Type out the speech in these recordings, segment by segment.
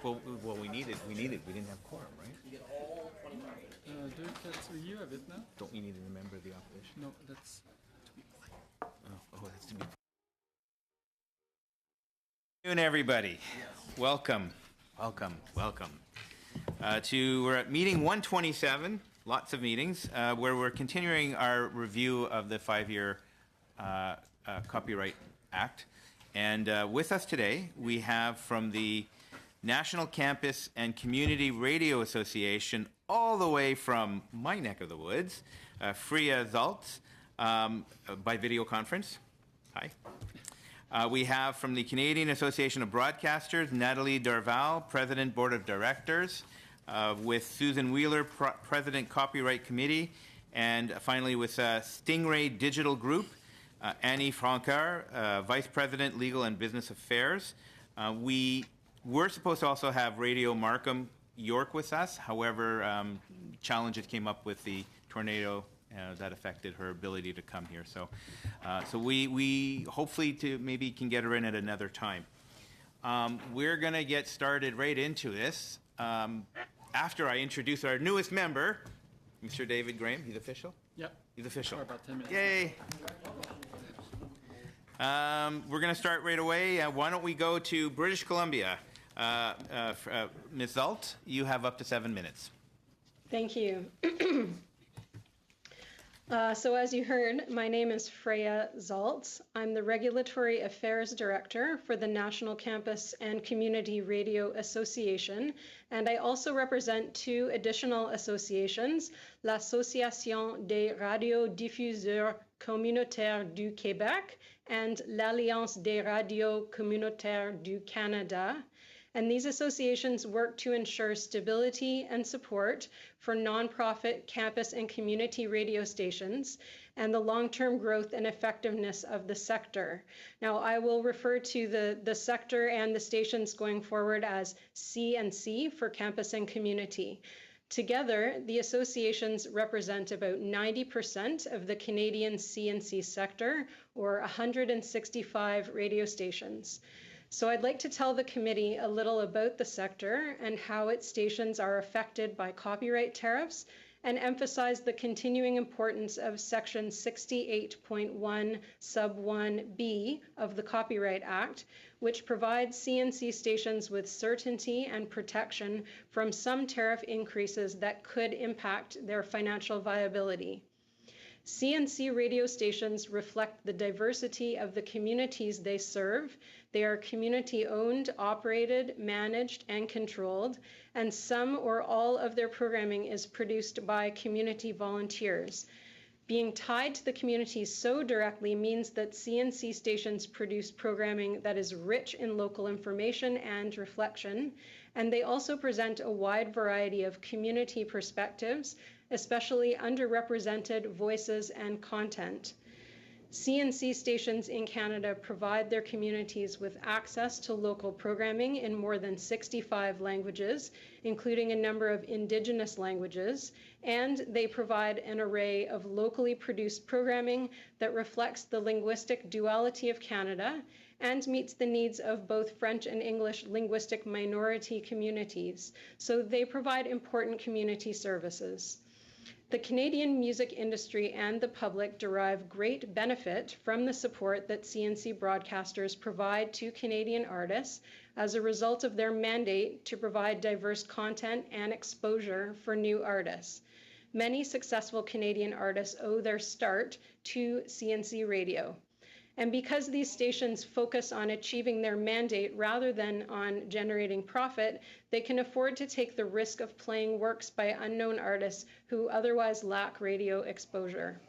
Well, we needed. We didn't have quorum, right? You have it now? Don't we need a member of the opposition? No, that's to be polite. That's to be. Good afternoon, everybody. Welcome. We're at meeting 127. Lots of meetings where we're continuing our review of the 5-year Copyright Act. And with us today, we have from the National Campus and Community Radio Association, all the way from my neck of the woods, Freya Zaltz, by video conference. Hi. We have from the Canadian Association of Broadcasters, Natalie Dorval, President, Board of Directors, with Susan Wheeler, President, Copyright Committee, and finally with Stingray Digital Group, Annie Francard, Vice President, Legal and Business Affairs. We were supposed to also have Radio Markham York with us. However, challenges came up with the tornado that affected her ability to come here. So we hopefully maybe can get her in at another time. We're going to get started right into this. After I introduce our newest member, Mr. David Graham. He's official? Yep. He's official. For about 10 minutes. Yay. We're going to start right away. Why don't we go to British Columbia? Ms. Zalt, you have up to 7 minutes. Thank you. So as you heard, my name is Freya Zaltz. I'm the Regulatory Affairs Director for the National Campus and Community Radio Association, and I also represent 2 additional associations, l'Association des radiodiffuseurs communautaires du Québec and l'Alliance des radios communautaires du Canada. And these associations work to ensure stability and support for nonprofit campus and community radio stations and the long-term growth and effectiveness of the sector. Now, I will refer to the sector and the stations going forward as CNC for campus and community. Together, the associations represent about 90% of the Canadian CNC sector, or 165 radio stations. So I'd like to tell the committee a little about the sector and how its stations are affected by copyright tariffs, and emphasize the continuing importance of Section 68.1 sub 1B of the Copyright Act, which provides CNC stations with certainty and protection from some tariff increases that could impact their financial viability. CNC radio stations reflect the diversity of the communities they serve. They are community-owned, operated, managed, and controlled, and some or all of their programming is produced by community volunteers. Being tied to the community so directly means that CNC stations produce programming that is rich in local information and reflection, and they also present a wide variety of community perspectives, especially underrepresented voices and content. CNC stations in Canada provide their communities with access to local programming in more than 65 languages, including a number of Indigenous languages, and they provide an array of locally produced programming that reflects the linguistic duality of Canada and meets the needs of both French and English linguistic minority communities. So they provide important community services. The Canadian music industry and the public derive great benefit from the support that CNC broadcasters provide to Canadian artists as a result of their mandate to provide diverse content and exposure for new artists. Many successful Canadian artists owe their start to CNC radio. And because these stations focus on achieving their mandate rather than on generating profit, they can afford to take the risk of playing works by unknown artists who otherwise lack radio exposure.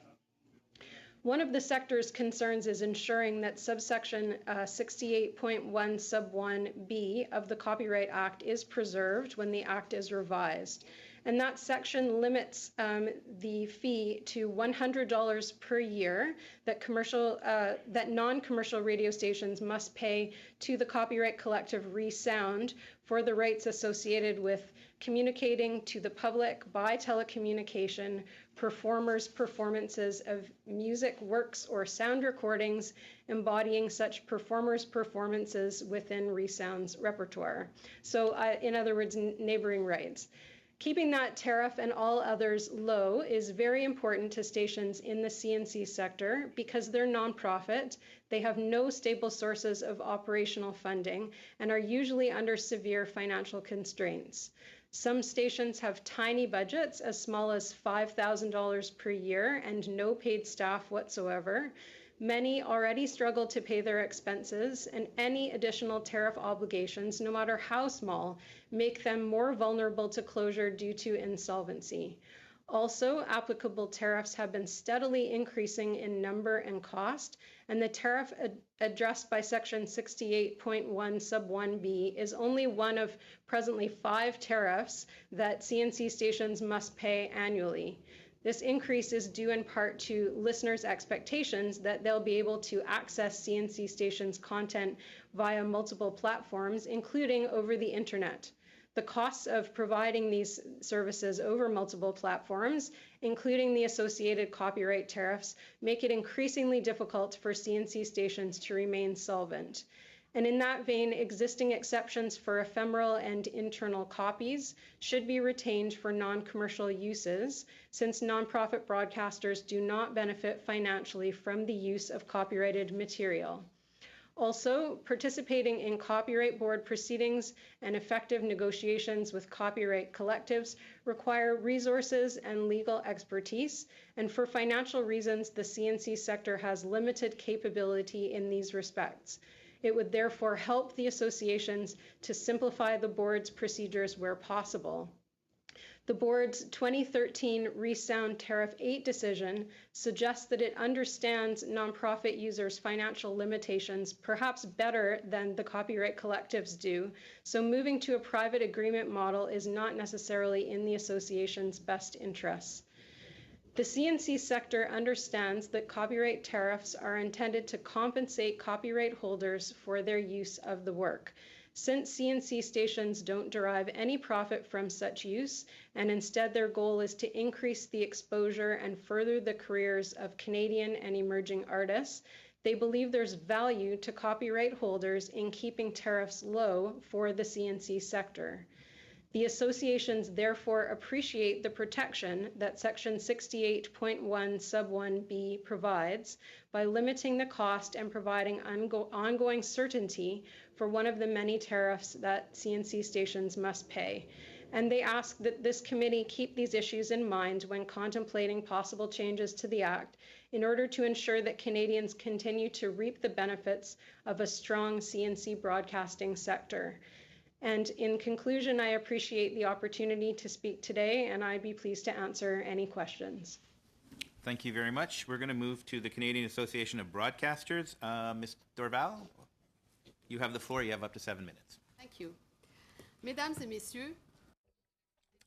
One of the sector's concerns is ensuring that subsection 68.1 sub 1B of the Copyright Act is preserved when the Act is revised. And that section limits the fee to $100 per year that non-commercial radio stations must pay to the Copyright Collective ReSound for the rights associated with communicating to the public by telecommunication performers' performances of music works or sound recordings embodying such performers' performances within ReSound's repertoire. So in other words, neighboring rights. Keeping that tariff and all others low is very important to stations in the CNC sector because they're nonprofit, they have no stable sources of operational funding, and are usually under severe financial constraints. Some stations have tiny budgets, as small as $5,000 per year, and no paid staff whatsoever. Many already struggle to pay their expenses, and any additional tariff obligations, no matter how small, make them more vulnerable to closure due to insolvency. Also, applicable tariffs have been steadily increasing in number and cost, and the tariff addressed by Section 68.1 Sub 1B is only one of presently 5 tariffs that CNC stations must pay annually. This increase is due in part to listeners' expectations that they'll be able to access CNC stations' content via multiple platforms, including over the internet. The costs of providing these services over multiple platforms, including the associated copyright tariffs, make it increasingly difficult for CNC stations to remain solvent. And in that vein, existing exceptions for ephemeral and internal copies should be retained for non-commercial uses, since nonprofit broadcasters do not benefit financially from the use of copyrighted material. Also, participating in copyright board proceedings and effective negotiations with copyright collectives require resources and legal expertise, and for financial reasons, the CNC sector has limited capability in these respects. It would therefore help the associations to simplify the board's procedures where possible. The board's 2013 ReSound Tariff 8 decision suggests that it understands nonprofit users' financial limitations perhaps better than the copyright collectives do, so moving to a private agreement model is not necessarily in the association's best interests. The CNC sector understands that copyright tariffs are intended to compensate copyright holders for their use of the work. Since CNC stations don't derive any profit from such use, and instead their goal is to increase the exposure and further the careers of Canadian and emerging artists, they believe there's value to copyright holders in keeping tariffs low for the CNC sector. The associations therefore appreciate the protection that Section 68.1 Sub 1B provides by limiting the cost and providing ongoing certainty for one of the many tariffs that CNC stations must pay. And they ask that this committee keep these issues in mind when contemplating possible changes to the Act in order to ensure that Canadians continue to reap the benefits of a strong CNC broadcasting sector. And in conclusion, I appreciate the opportunity to speak today, and I'd be pleased to answer any questions. Thank you very much. We're going to move to the Canadian Association of Broadcasters. Ms. Dorval, you have the floor. You have up to 7 minutes. Thank you. Mesdames et messieurs,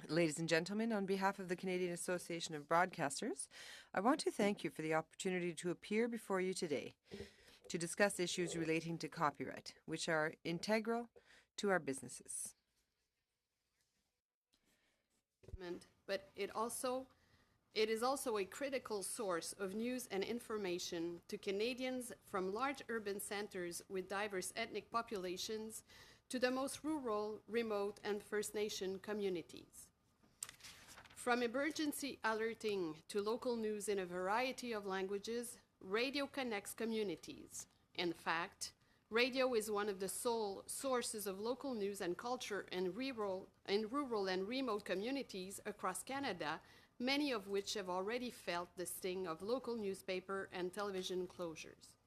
Ladies and gentlemen, on behalf of the Canadian Association of Broadcasters, I want to thank you for the opportunity to appear before you today to discuss issues relating to copyright, which are integral to our businesses. but it is also a critical source of news and information to Canadians from large urban centers with diverse ethnic populations to the most rural, remote, and First Nation communities. From emergency alerting to local news in a variety of languages, radio connects communities. In fact, radio is one of the sole sources of local news and culture in rural and remote communities across Canada, many of which have already felt the sting of local newspaper and television closures.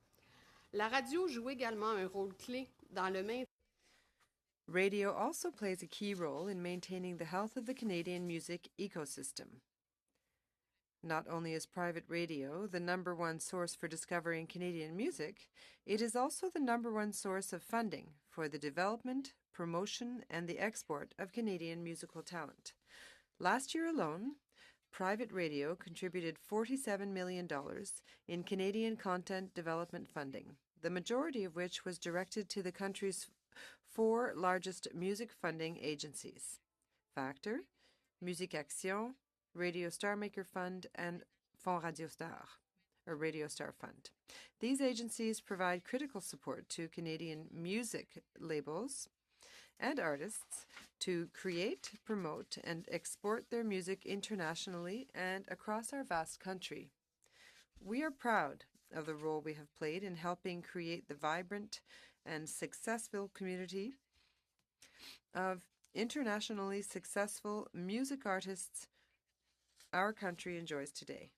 La radio joue également un rôle clé dans le maintien. Radio also plays a key role in maintaining the health of the Canadian music ecosystem. Not only is private radio the #1 source for discovering Canadian music, it is also the #1 source of funding for the development, promotion, and the export of Canadian musical talent. Last year alone, private radio contributed $47 million in Canadian content development funding, the majority of which was directed to the country's 4 largest music funding agencies: Factor, Musique Action, Radio Star Maker Fund, and Fonds Radio Star, or Radio Star Fund. These agencies provide critical support to Canadian music labels and artists to create, promote, and export their music internationally and across our vast country. We are proud of the role we have played in helping create the vibrant and successful community of internationally successful music artists our country enjoys today.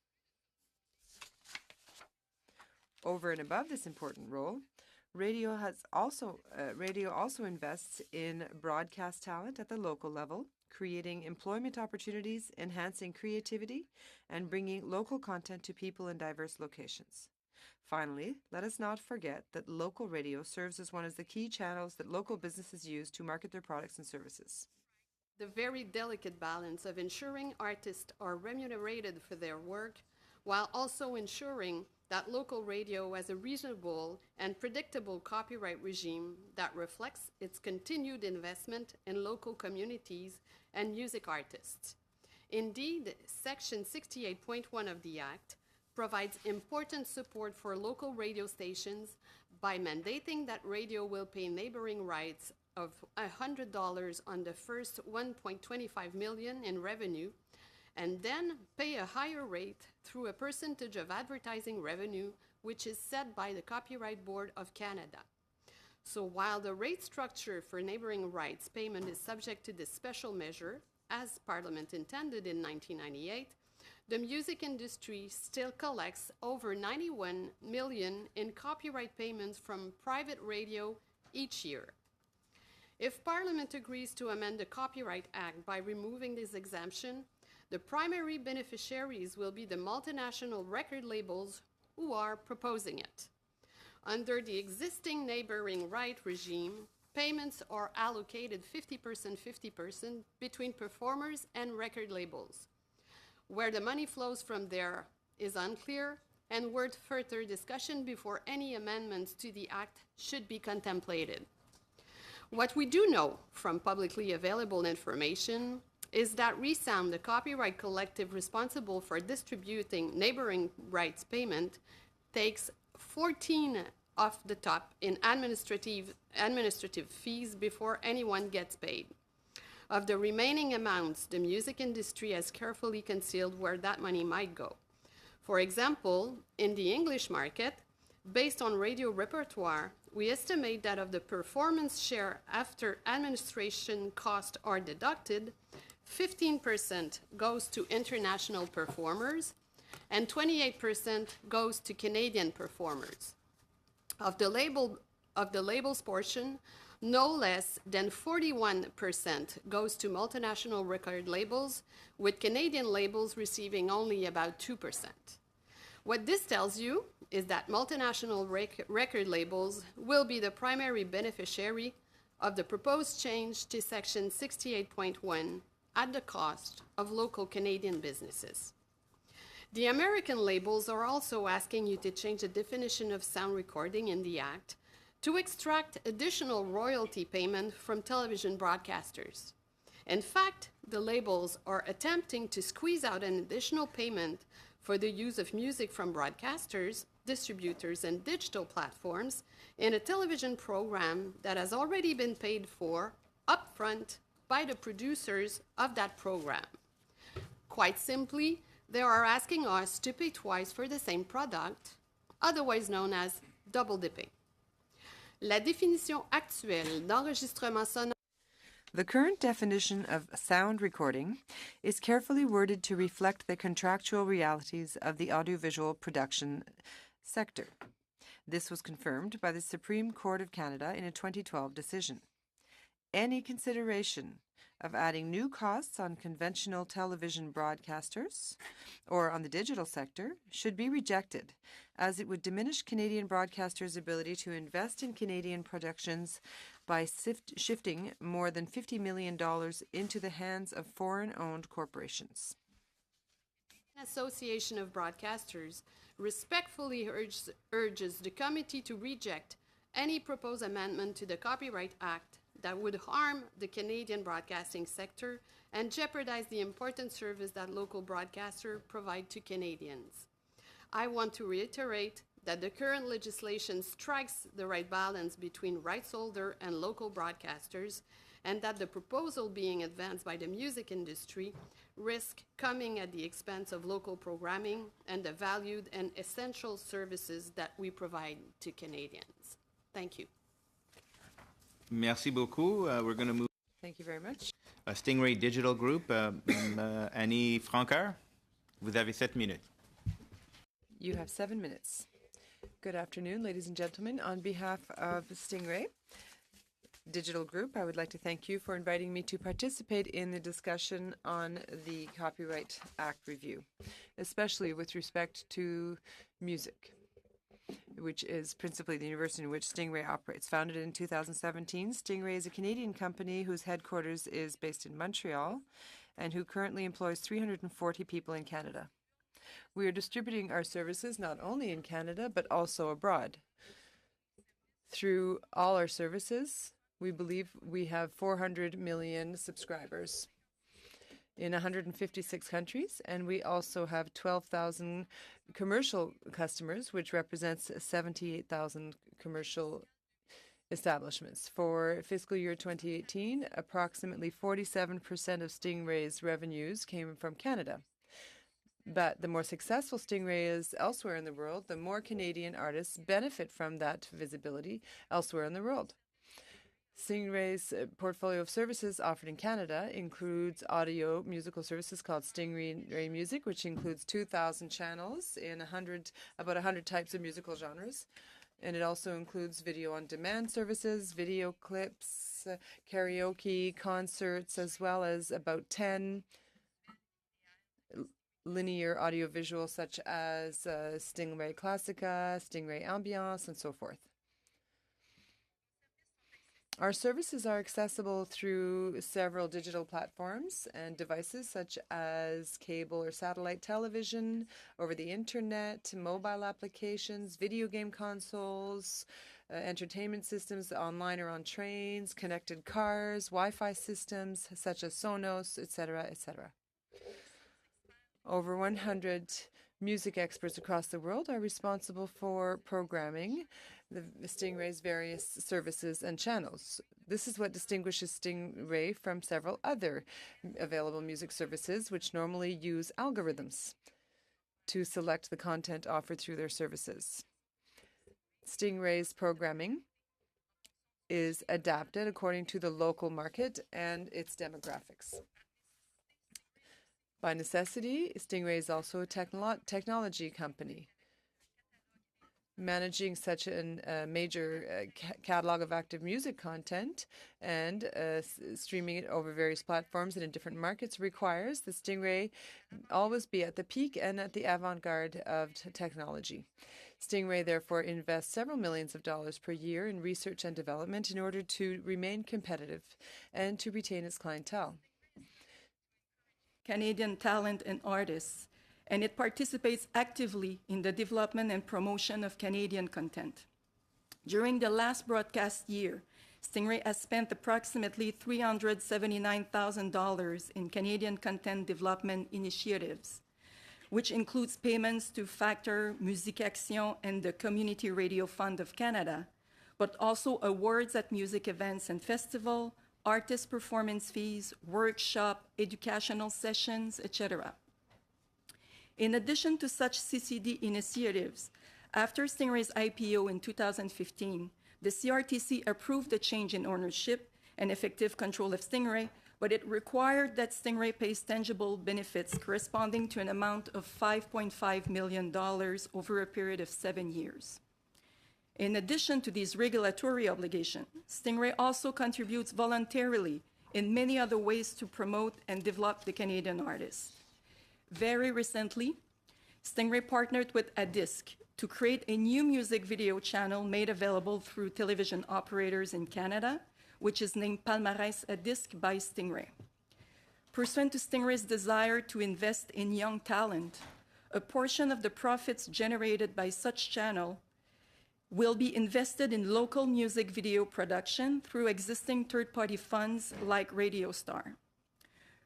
Over and above this important role, radio also invests in broadcast talent at the local level, creating employment opportunities, enhancing creativity, and bringing local content to people in diverse locations. Finally, let us not forget that local radio serves as one of the key channels that local businesses use to market their products and services. The very delicate balance of ensuring artists are remunerated for their work while also ensuring that local radio has a reasonable and predictable copyright regime that reflects its continued investment in local communities and music artists. Indeed, Section 68.1 of the Act provides important support for local radio stations by mandating that radio will pay neighboring rights of $100 on the first $1.25 million in revenue, and then pay a higher rate through a percentage of advertising revenue, which is set by the Copyright Board of Canada. So while the rate structure for neighboring rights payment is subject to this special measure, as Parliament intended in 1998, the music industry still collects over $91 million in copyright payments from private radio each year. If Parliament agrees to amend the Copyright Act by removing this exemption, the primary beneficiaries will be the multinational record labels who are proposing it. Under the existing neighboring right regime, payments are allocated 50%, 50% between performers and record labels. Where the money flows from there is unclear and worth further discussion before any amendments to the Act should be contemplated. What we do know from publicly available information is that Resound, the copyright collective responsible for distributing neighboring rights payment, takes 14 off the top in administrative fees before anyone gets paid. Of the remaining amounts, the music industry has carefully concealed where that money might go. For example, in the English market, based on radio repertoire, we estimate that of the performance share after administration costs are deducted, 15% goes to international performers and 28% goes to Canadian performers. Of the label's portion, no less than 41% goes to multinational record labels, with Canadian labels receiving only about 2%. What this tells you is that multinational record labels will be the primary beneficiary of the proposed change to Section 68.1 at the cost of local Canadian businesses. The American labels are also asking you to change the definition of sound recording in the Act to extract additional royalty payment from television broadcasters. In fact, the labels are attempting to squeeze out an additional payment for the use of music from broadcasters, distributors, and digital platforms in a television program that has already been paid for upfront by the producers of that program. Quite simply, they are asking us to pay twice for the same product, otherwise known as double dipping. La définition actuelle d'enregistrement sonore. The current definition of sound recording is carefully worded to reflect the contractual realities of the audiovisual production sector. This was confirmed by the Supreme Court of Canada in a 2012 decision. Any consideration of adding new costs on conventional television broadcasters or on the digital sector should be rejected, as it would diminish Canadian broadcasters' ability to invest in Canadian productions by shifting more than $50 million into the hands of foreign-owned corporations. Association of Broadcasters respectfully urges the committee to reject any proposed amendment to the Copyright Act that would harm the Canadian broadcasting sector and jeopardize the important service that local broadcasters provide to Canadians. I want to reiterate that the current legislation strikes the right balance between rights holder and local broadcasters, and that the proposal being advanced by the music industry risk coming at the expense of local programming and the valued and essential services that we provide to Canadians. Thank you. Merci beaucoup. We're going to move Thank you very much. Stingray Digital Group. Annie Francard, vous avez 7 minutes. You have 7 minutes. Good afternoon, ladies and gentlemen. On behalf of Stingray Digital Group, I would like to thank you for inviting me to participate in the discussion on the Copyright Act review, especially with respect to music, which is principally the university in which Stingray operates. Founded in 2017, Stingray is a Canadian company whose headquarters is based in Montreal and who currently employs 340 people in Canada. We are distributing our services not only in Canada, but also abroad. Through all our services, we believe we have 400 million subscribers in 156 countries, and we also have 12,000 commercial customers, which represents 78,000 commercial establishments. For fiscal year 2018, approximately 47% of Stingray's revenues came from Canada. But the more successful Stingray is elsewhere in the world, the more Canadian artists benefit from that visibility elsewhere in the world. Stingray's portfolio of services offered in Canada includes audio musical services called Stingray Music, which includes 2,000 channels in about 100 types of musical genres. And it also includes video-on-demand services, video clips, karaoke, concerts, as well as about 10 linear audiovisual such as Stingray Classica, Stingray Ambiance, and so forth. Our services are accessible through several digital platforms and devices such as cable or satellite television, over the internet, mobile applications, video game consoles, entertainment systems online or on trains, connected cars, Wi-Fi systems such as Sonos, etc., etc. Over 100 music experts across the world are responsible for programming the Stingray's various services and channels. This is what distinguishes Stingray from several other available music services, which normally use algorithms to select the content offered through their services. Stingray's programming is adapted according to the local market and its demographics. By necessity, Stingray is also a technology company, managing such a major catalog of active music content and streaming it over various platforms and in different markets requires that Stingray always be at the peak and at the avant-garde of technology. Stingray therefore invests several millions of dollars per year in research and development in order to remain competitive and to retain its clientele. Canadian talent and artists, and it participates actively in the development and promotion of Canadian content. During the last broadcast year, Stingray has spent approximately $379,000 in Canadian content development initiatives, which includes payments to Factor, Musique Action, and the Community Radio Fund of Canada, but also awards at music events and festivals, artist performance fees, workshop, educational sessions, etc. In addition to such CCD initiatives, after Stingray's IPO in 2015, the CRTC approved the change in ownership and effective control of Stingray, but it required that Stingray pays tangible benefits corresponding to an amount of $5.5 million over a period of 7 years. In addition to these regulatory obligations, Stingray also contributes voluntarily in many other ways to promote and develop the Canadian artists. Very recently, Stingray partnered with Adisc to create a new music video channel made available through television operators in Canada which is named Palmarès à Disque by Stingray. Pursuant to Stingray's desire to invest in young talent, a portion of the profits generated by such channel will be invested in local music video production through existing third-party funds like Radio Star.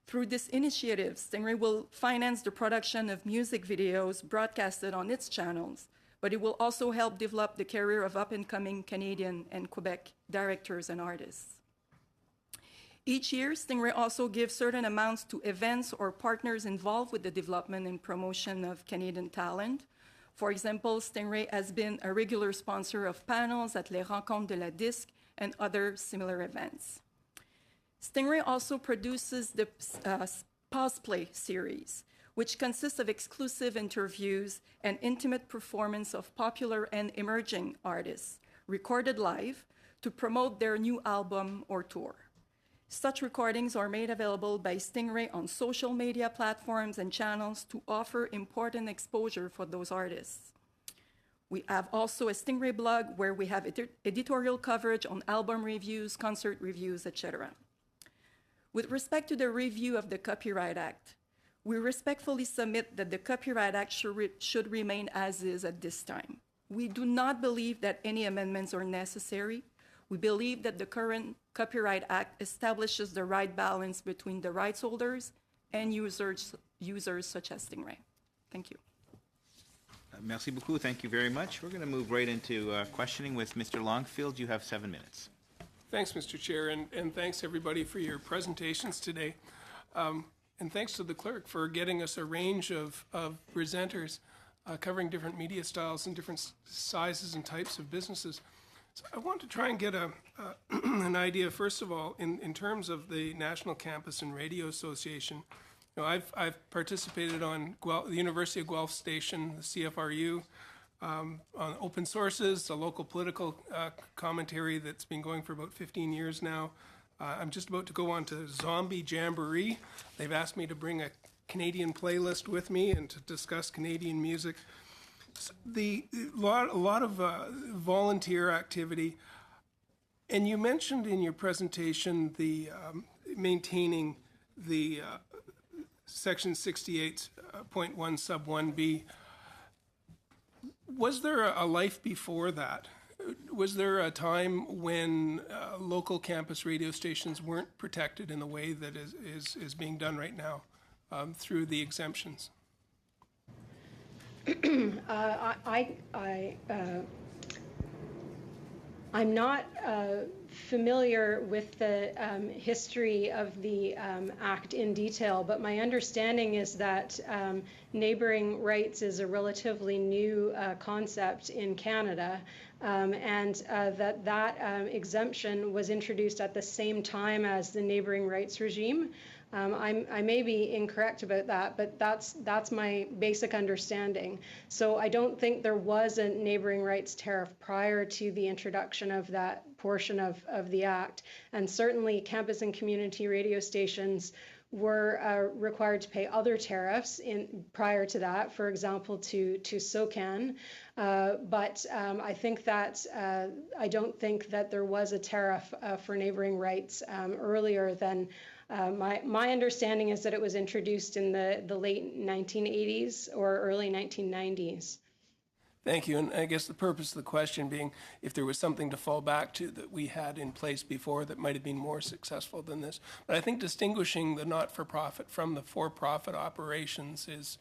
Through this initiative, Stingray will finance the production of music videos broadcasted on its channels, but it will also help develop the career of up-and-coming Canadian and Quebec directors and artists. Each year, Stingray also gives certain amounts to events or partners involved with the development and promotion of Canadian talent. For example, Stingray has been a regular sponsor of panels at Les Rencontres de la Disque and other similar events. Stingray also produces the Pause Play series, which consists of exclusive interviews and intimate performance of popular and emerging artists, recorded live, to promote their new album or tour. Such recordings are made available by Stingray on social media platforms and channels to offer important exposure for those artists. We have also a Stingray blog where we have editorial coverage on album reviews, concert reviews, etc. With respect to the review of the Copyright Act, we respectfully submit that the Copyright Act should remain as is at this time. We do not believe that any amendments are necessary. We believe that the current Copyright Act establishes the right balance between the rights holders and users such as Stingray. Thank you. Merci beaucoup. Thank you very much. We're going to move right into questioning with Mr. Longfield. You have 7 minutes. Thanks, Mr. Chair, and thanks everybody for your presentations today. And thanks to the clerk for getting us a range of presenters covering different media styles and different sizes and types of businesses. So I want to try and get an idea, first of all, in terms of the National Campus and Radio Association. You know, I've participated on the University of Guelph Station, the CFRU, on Open Sources, a local political commentary that's been going for about 15 years now. I'm just about to go on to Zombie Jamboree. They've asked me to bring a Canadian playlist with me and to discuss Canadian music. A lot of volunteer activity, and you mentioned in your presentation the maintaining the Section 68.1 sub 1B. Was there a life before that? Was there a time when local campus radio stations weren't protected in the way that is being done right now through the exemptions? I'm not familiar with the history of the Act in detail, but my understanding is that neighboring rights is a relatively new concept in Canada, and that exemption was introduced at the same time as the neighboring rights regime. I may be incorrect about that, but that's my basic understanding. So I don't think there was a neighboring rights tariff prior to the introduction of that portion of the Act. And certainly campus and community radio stations were required to pay other tariffs prior to that, for example, to SOCAN. But I think that I don't think that there was a tariff for neighboring rights earlier than my understanding is that it was introduced in the late 1980s or early 1990s. Thank you. And I guess the purpose of the question being if there was something to fall back to that we had in place before that might have been more successful than this. But I think distinguishing the not-for-profit from the for-profit operations is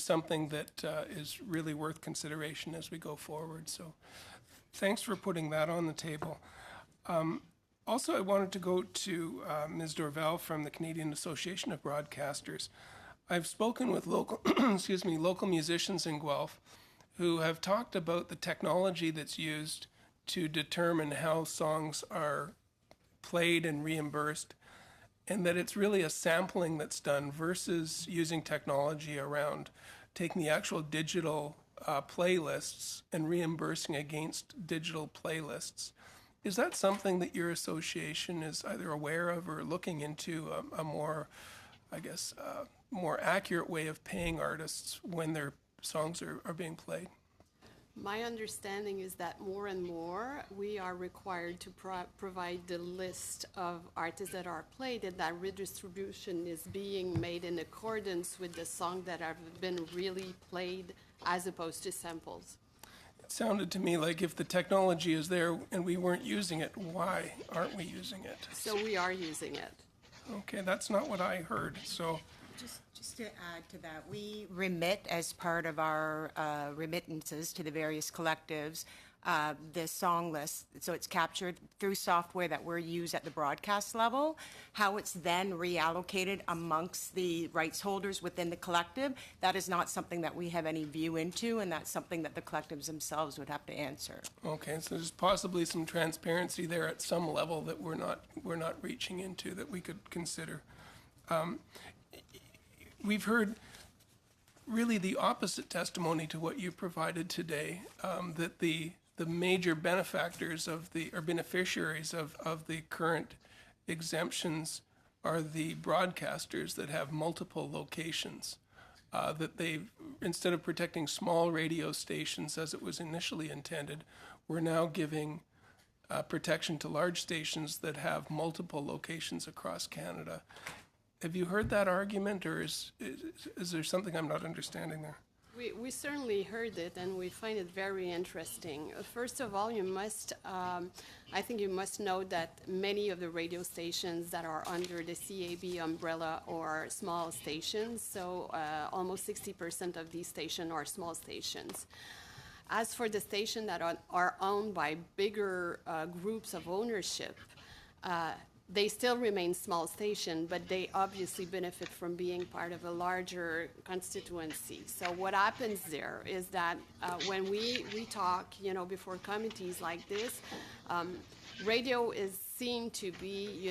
something that is really worth consideration as we go forward. So thanks for putting that on the table. Also, I wanted to go to Ms. Dorval from the Canadian Association of Broadcasters. I've spoken with local musicians in Guelph who have talked about the technology that's used to determine how songs are played and reimbursed, and that it's really a sampling that's done versus using technology around taking the actual digital playlists and reimbursing against digital playlists. Is that something that your association is either aware of or looking into a more, more accurate way of paying artists when their songs are being played? My understanding is that more and more we are required to provide the list of artists that are played, and that redistribution is being made in accordance with the song that have been really played as opposed to samples. It sounded to me like if the technology is there and we weren't using it, why aren't we using it? So we are using it. Okay, that's not what I heard. So Just to add to that, we remit as part of our remittances to the various collectives, the song list. So it's captured through software that we're used at the broadcast level. How it's then reallocated amongst the rights holders within the collective, that is not something that we have any view into, and that's something that the collectives themselves would have to answer. okay, so there's possibly some transparency there at some level that we're not reaching into that we could consider. We've heard really the opposite testimony to what you provided today, that the major benefactors or beneficiaries of the current exemptions are the broadcasters that have multiple locations. That instead of protecting small radio stations as it was initially intended, we're now giving protection to large stations that have multiple locations across Canada. Have you heard that argument, or is there something I'm not understanding there? We certainly heard it, and we find it very interesting. First of all, I think you must know that many of the radio stations that are under the CAB umbrella are small stations, so almost 60% of these stations are small stations. As for the stations that are owned by bigger groups of ownership, they still remain small station, but they obviously benefit from being part of a larger constituency. So what happens there is that when we talk, before committees like this, radio is seen to be,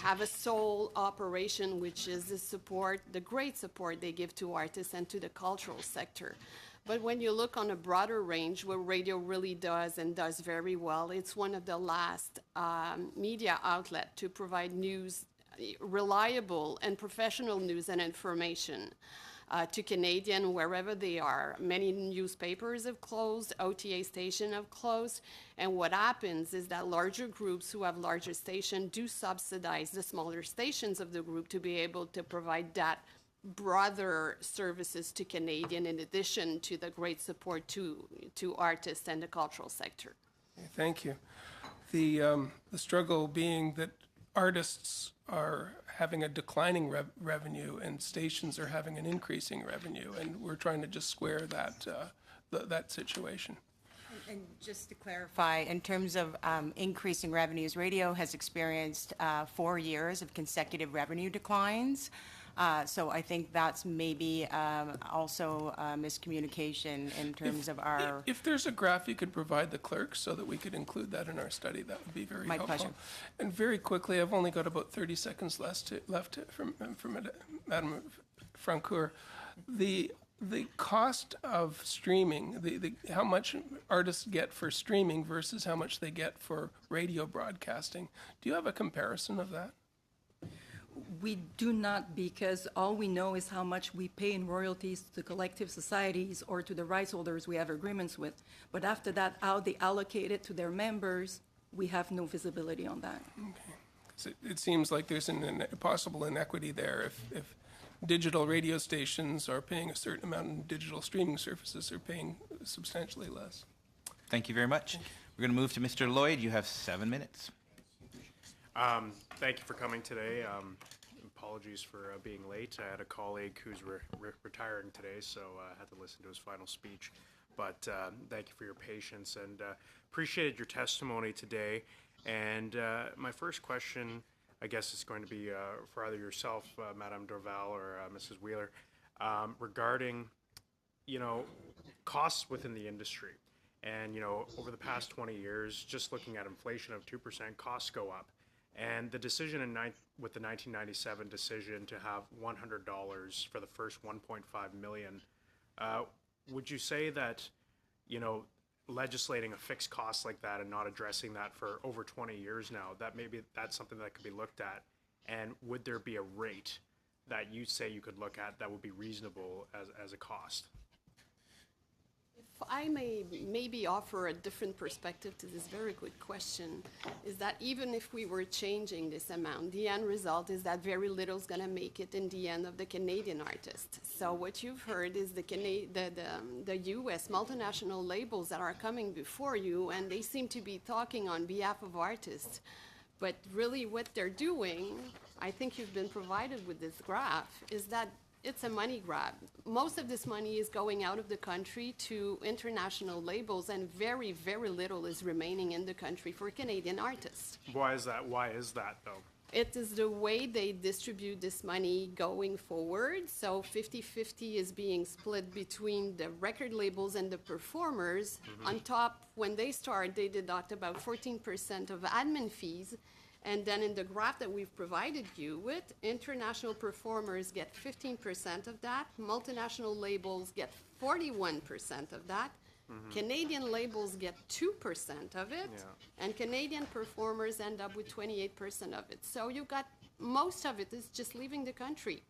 have a sole operation, which is the great support they give to artists and to the cultural sector. But when you look on a broader range, what radio really does and does very well, it's one of the last media outlet to provide news, reliable and professional news and information to Canadians wherever they are. Many newspapers have closed, OTA stations have closed, and what happens is that larger groups who have larger stations do subsidize the smaller stations of the group to be able to provide that broader services to Canadian, in addition to the great support to artists and the cultural sector. Thank you. The struggle being that artists are having a declining revenue and stations are having an increasing revenue, and we're trying to just square that situation. And just to clarify, in terms of increasing revenues, radio has experienced 4 years of consecutive revenue declines. So I think that's maybe also miscommunication in terms of our... If there's a graph you could provide the clerk so that we could include that in our study, that would be very helpful. My pleasure. And very quickly, I've only got about 30 seconds left from Madame Francoeur. The cost of streaming, how much artists get for streaming versus how much they get for radio broadcasting, do you have a comparison of that? We do not, because all we know is how much we pay in royalties to collective societies or to the rights holders we have agreements with. But after that, how they allocate it to their members, we have no visibility on that. Okay. So it seems like there's a possible inequity there. If digital radio stations are paying a certain amount and digital streaming services are paying substantially less. Thank you very much. We're going to move to Mr. Lloyd. You have 7 minutes. Thank you for coming today. Apologies for being late. I had a colleague who's retiring today, so I had to listen to his final speech. But thank you for your patience, and appreciated your testimony today. And my first question, I guess, is going to be for either yourself, Madame Dorval, or Mrs. Wheeler, regarding, costs within the industry. And, over the past 20 years, just looking at inflation of 2%, costs go up. And the decision with the 1997 decision to have $100 for the first 1.5 million, would you say that, legislating a fixed cost like that and not addressing that for over 20 years now, that maybe that's something that could be looked at? And would there be a rate that you say you could look at that would be reasonable as a cost? I may maybe offer a different perspective to this very good question, is that even if we were changing this amount, the end result is that very little is going to make it in the end of the Canadian artist. So what you've heard is the U.S. multinational labels that are coming before you, and they seem to be talking on behalf of artists. But really what they're doing, I think you've been provided with this graph, is that it's a money grab. Most of this money is going out of the country to international labels, and very, very little is remaining in the country for Canadian artists. Why is that? Why is that, though? It is the way they distribute this money going forward. So 50-50 is being split between the record labels and the performers. On top, when they start, they deduct about 14% of admin fees. And then in the graph that we've provided you with, international performers get 15% of that, multinational labels get 41% of that, Canadian labels get 2% of it, and Canadian performers end up with 28% of it. So you got most of it is just leaving the country.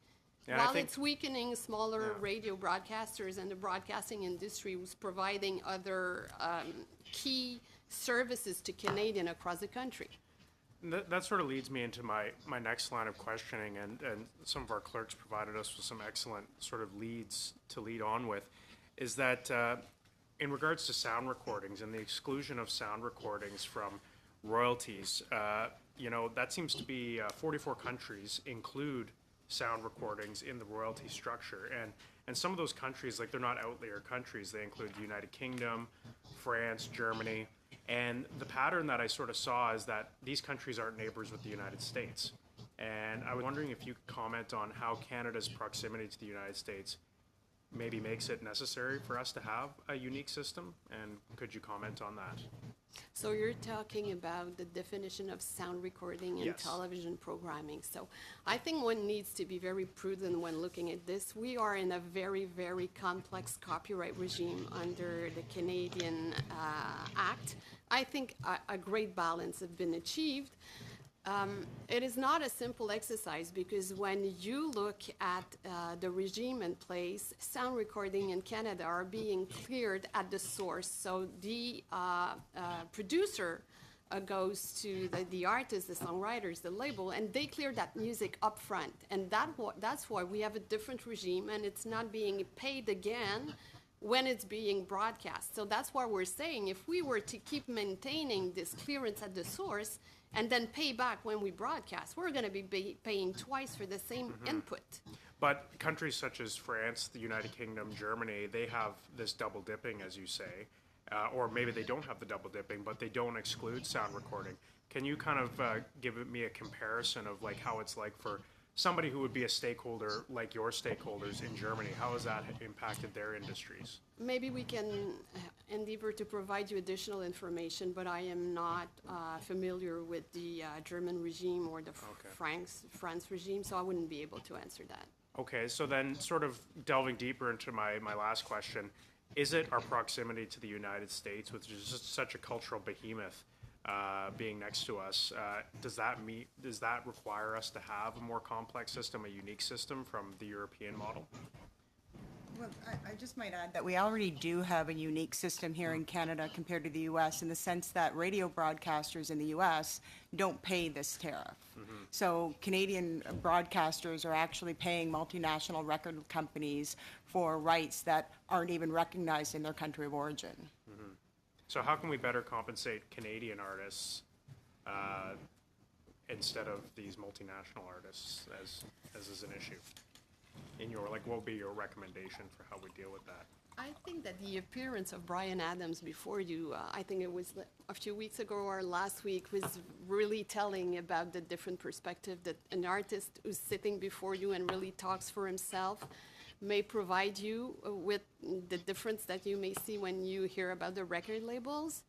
Yeah, While it's weakening smaller radio broadcasters and the broadcasting industry was providing other key services to Canadian across the country. That sort of leads me into my next line of questioning, and some of our clerks provided us with some excellent sort of leads to lead on with, is that in regards to sound recordings and the exclusion of sound recordings from royalties, that seems to be 44 countries include sound recordings in the royalty structure. And some of those countries, like, they're not outlier countries. They include the United Kingdom, France, Germany. And the pattern that I sort of saw is that these countries aren't neighbors with the United States. And I was wondering if you could comment on how Canada's proximity to the United States maybe makes it necessary for us to have a unique system. And could you comment on that? So you're talking about the definition of sound recording in Yes. television programming. So I think one needs to be very prudent when looking at this. We are in a very, very complex copyright regime under the Canadian Act. I think a great balance has been achieved. It is not a simple exercise because when you look at the regime in place, sound recording in Canada are being cleared at the source. So the producer goes to the artist, the songwriters, the label, and they clear that music up front. And that's why we have a different regime, and it's not being paid again when it's being broadcast. So that's why we're saying if we were to keep maintaining this clearance at the source, and then pay back when we broadcast, we're going to be paying twice for the same input. But countries such as France, the United Kingdom, Germany, they have this double dipping, as you say, or maybe they don't have the double dipping, but they don't exclude sound recording. Can you kind of give me a comparison of like how it's like for somebody who would be a stakeholder like your stakeholders in Germany? How has that impacted their industries? Maybe we can endeavor to provide you additional information, but I am not familiar with the German regime or the France regime, so I wouldn't be able to answer that. Okay, so then sort of delving deeper into my last question, is it our proximity to the United States, which is just such a cultural behemoth, being next to us, does that require us to have a more complex system, a unique system from the European model? Well, I just might add that we already do have a unique system here in Canada compared to the U.S. in the sense that radio broadcasters in the U.S. don't pay this tariff. So Canadian broadcasters are actually paying multinational record companies for rights that aren't even recognized in their country of origin. So how can we better compensate Canadian artists instead of these multinational artists as is an issue? What would be your recommendation for how we deal with that? I think that the appearance of Bryan Adams before you, I think it was a few weeks ago or last week, was really telling about the different perspective that an artist who's sitting before you and really talks for himself may provide you with the difference that you may see when you hear about the record labels.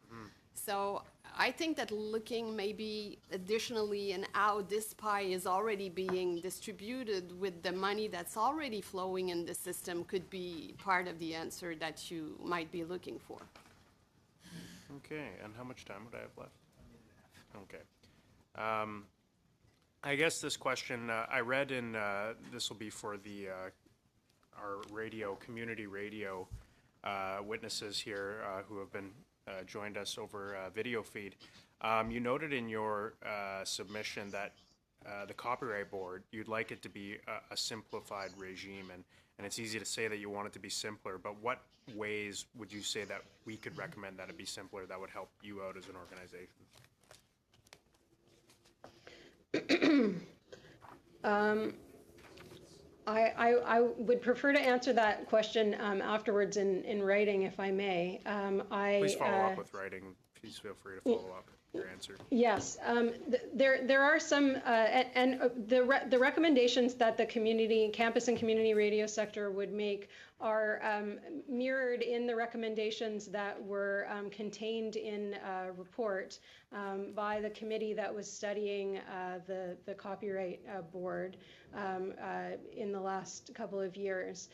So I think that looking maybe additionally in how this pie is already being distributed with the money that's already flowing in the system could be part of the answer that you might be looking for. Okay, and how much time would I have left? Okay. I guess this question, I read in, this will be for the our radio, community radio witnesses here who have been joined us over video feed. You noted in your submission that the Copyright Board, you'd like it to be a simplified regime, and it's easy to say that you want it to be simpler, but what ways would you say that we could recommend that it be simpler that would help you out as an organization? I would prefer to answer that question afterwards in writing, if I may. Please follow up with writing. Please feel free to follow up your answer. Yes, there are some, the recommendations that the campus and community radio sector would make are mirrored in the recommendations that were contained in a report by the committee that was studying the Copyright Board in the last couple of years.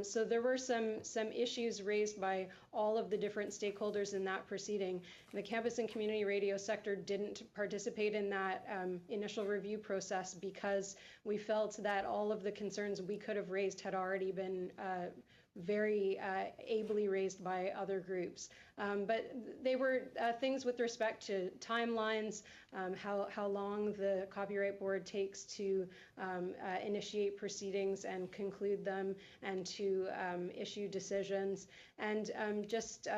So there were some issues raised by all of the different stakeholders in that proceeding. The campus and community radio sector didn't participate in that initial review process because we felt that all of the concerns we could have raised had already been very ably raised by other groups. But they were things with respect to timelines, how long the Copyright Board takes to initiate proceedings and conclude them and to issue decisions, and just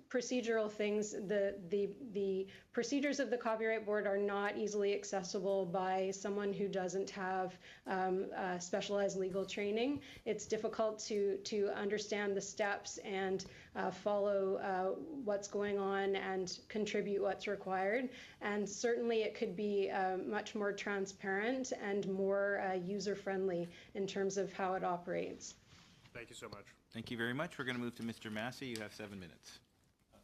procedural things. The procedures of the Copyright Board are not easily accessible by someone who doesn't have specialized legal training. It's difficult to understand the steps and follow what's going on and contribute what's required. And certainly it could be much more transparent and more user-friendly in terms of how it operates. Thank you so much. Thank you very much. We're going to move to Mr. Massey. You have 7 minutes.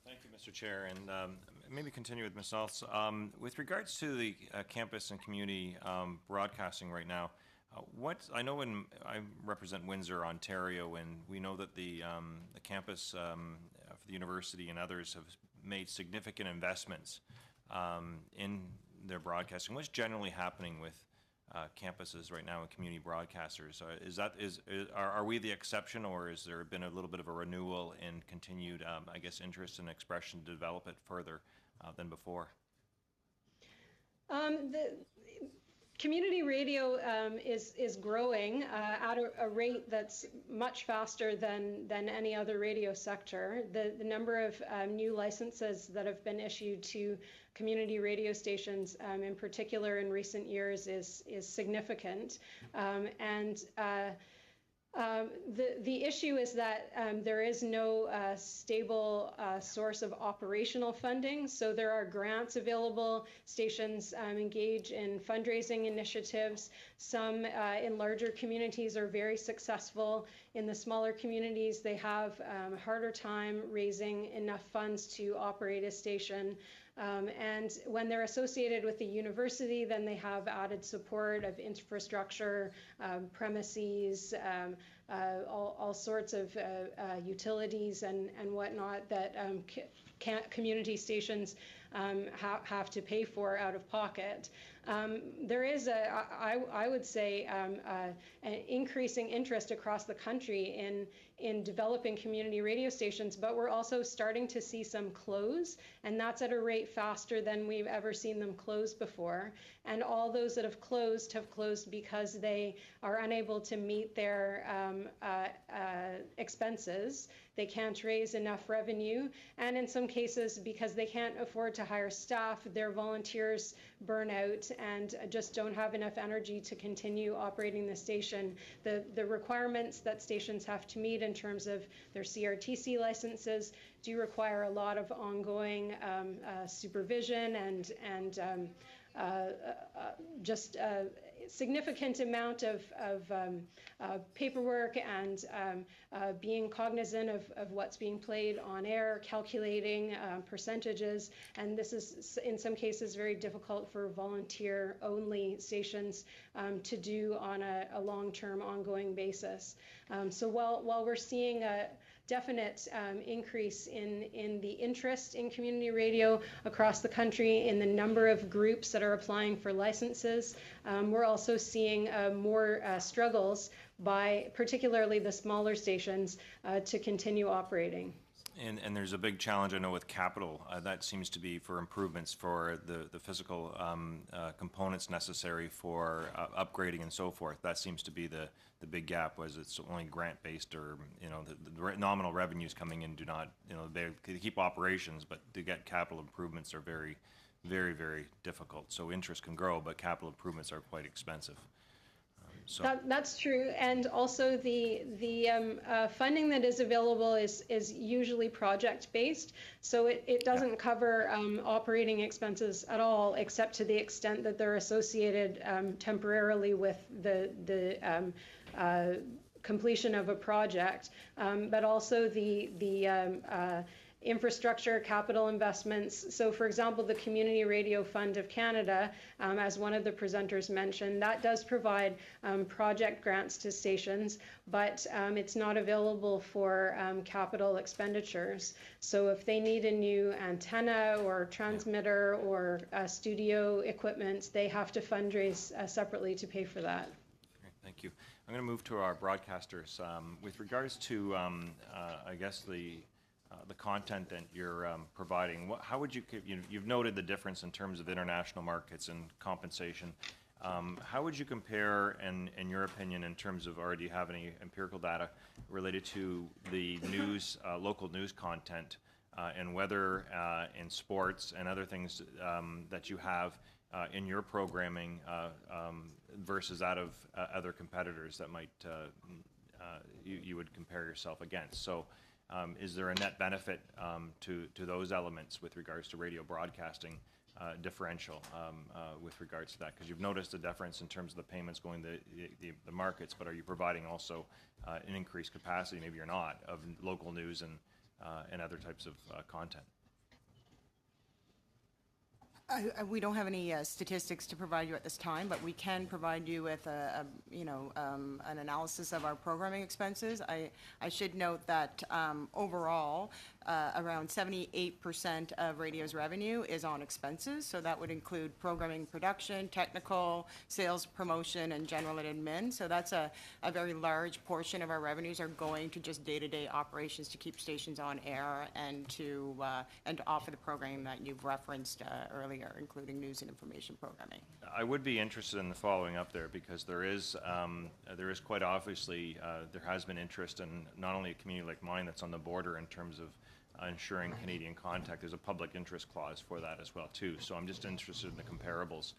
Thank you, Mr. Chair, and maybe continue with myself. With regards to the campus and community broadcasting right now, I know when I represent Windsor, Ontario, and we know that the campus for the university and others have made significant investments in their broadcasting. What's generally happening with campuses right now and community broadcasters? Are we the exception, or has there been a little bit of a renewal and continued, interest and expression to develop it further than before? The community radio is growing at a rate that's much faster than any other radio sector. The number of new licenses that have been issued to community radio stations, in particular in recent years, is significant. The issue is that there is no stable source of operational funding. So there are grants available. Stations engage in fundraising initiatives. Some in larger communities are very successful. In the smaller communities, they have a harder time raising enough funds to operate a station. And when they're associated with the university, then they have added support of infrastructure, premises, all sorts of utilities and whatnot that community stations have to pay for out of pocket. There is I would say, an increasing interest across the country in developing community radio stations, but we're also starting to see some close, and that's at a rate faster than we've ever seen them close before. And all those that have closed because they are unable to meet their expenses. They can't raise enough revenue, and in some cases, because they can't afford to hire staff, their volunteers burn out and just don't have enough energy to continue operating the station. The requirements that stations have to meet in terms of their CRTC licenses do require a lot of ongoing supervision and just a significant amount of paperwork and being cognizant of what's being played on air, calculating percentages, and this is in some cases very difficult for volunteer-only stations to do on a long-term, ongoing basis. So while we're seeing definite increase in the interest in community radio across the country, in the number of groups that are applying for licenses. We're also seeing more struggles by particularly the smaller stations to continue operating. And there's a big challenge, I know, with capital. That seems to be for improvements for the physical components necessary for upgrading and so forth. That seems to be the big gap, was it's only grant-based, or, you know, the nominal revenues coming in do not, you know, they keep operations, but to get capital improvements are very, very, very difficult. So interest can grow, but capital improvements are quite expensive. So. That's true, and also the funding that is available is usually project-based, so it doesn't cover operating expenses at all, except to the extent that they're associated temporarily with the completion of a project, but also the infrastructure, capital investments. So, for example, the Community Radio Fund of Canada, as one of the presenters mentioned, that does provide project grants to stations, but it's not available for capital expenditures. So if they need a new antenna or transmitter or studio equipment, they have to fundraise separately to pay for that. Okay, thank you. I'm going to move to our broadcasters. With regards to, I guess, the content that you're providing, how would you've noted the difference in terms of international markets and compensation. How would you compare, in your opinion, in terms of, or do you have any empirical data related to the news, local news content, and whether in sports and other things that you have in your programming versus that of other competitors that might you would compare yourself against? So. Is there a net benefit to those elements with regards to radio broadcasting differential with regards to that? Because you've noticed a difference in terms of the payments going to the markets, but are you providing also an increased capacity, maybe you're not, of local news and other types of content? We don't have any statistics to provide you at this time, but we can provide you with an analysis of our programming expenses. I should note that overall, around 78% of radio's revenue is on expenses, so that would include programming production, technical, sales, promotion, and general and admin. So that's a very large portion of our revenues are going to just day-to-day operations to keep stations on air and to offer the programming that you've referenced earlier, including news and information programming. I would be interested in the following up there, because there is quite obviously there has been interest in not only a community like mine that's on the border in terms of ensuring Canadian contact. There's a public interest clause for that as well too. So I'm just interested in the comparables,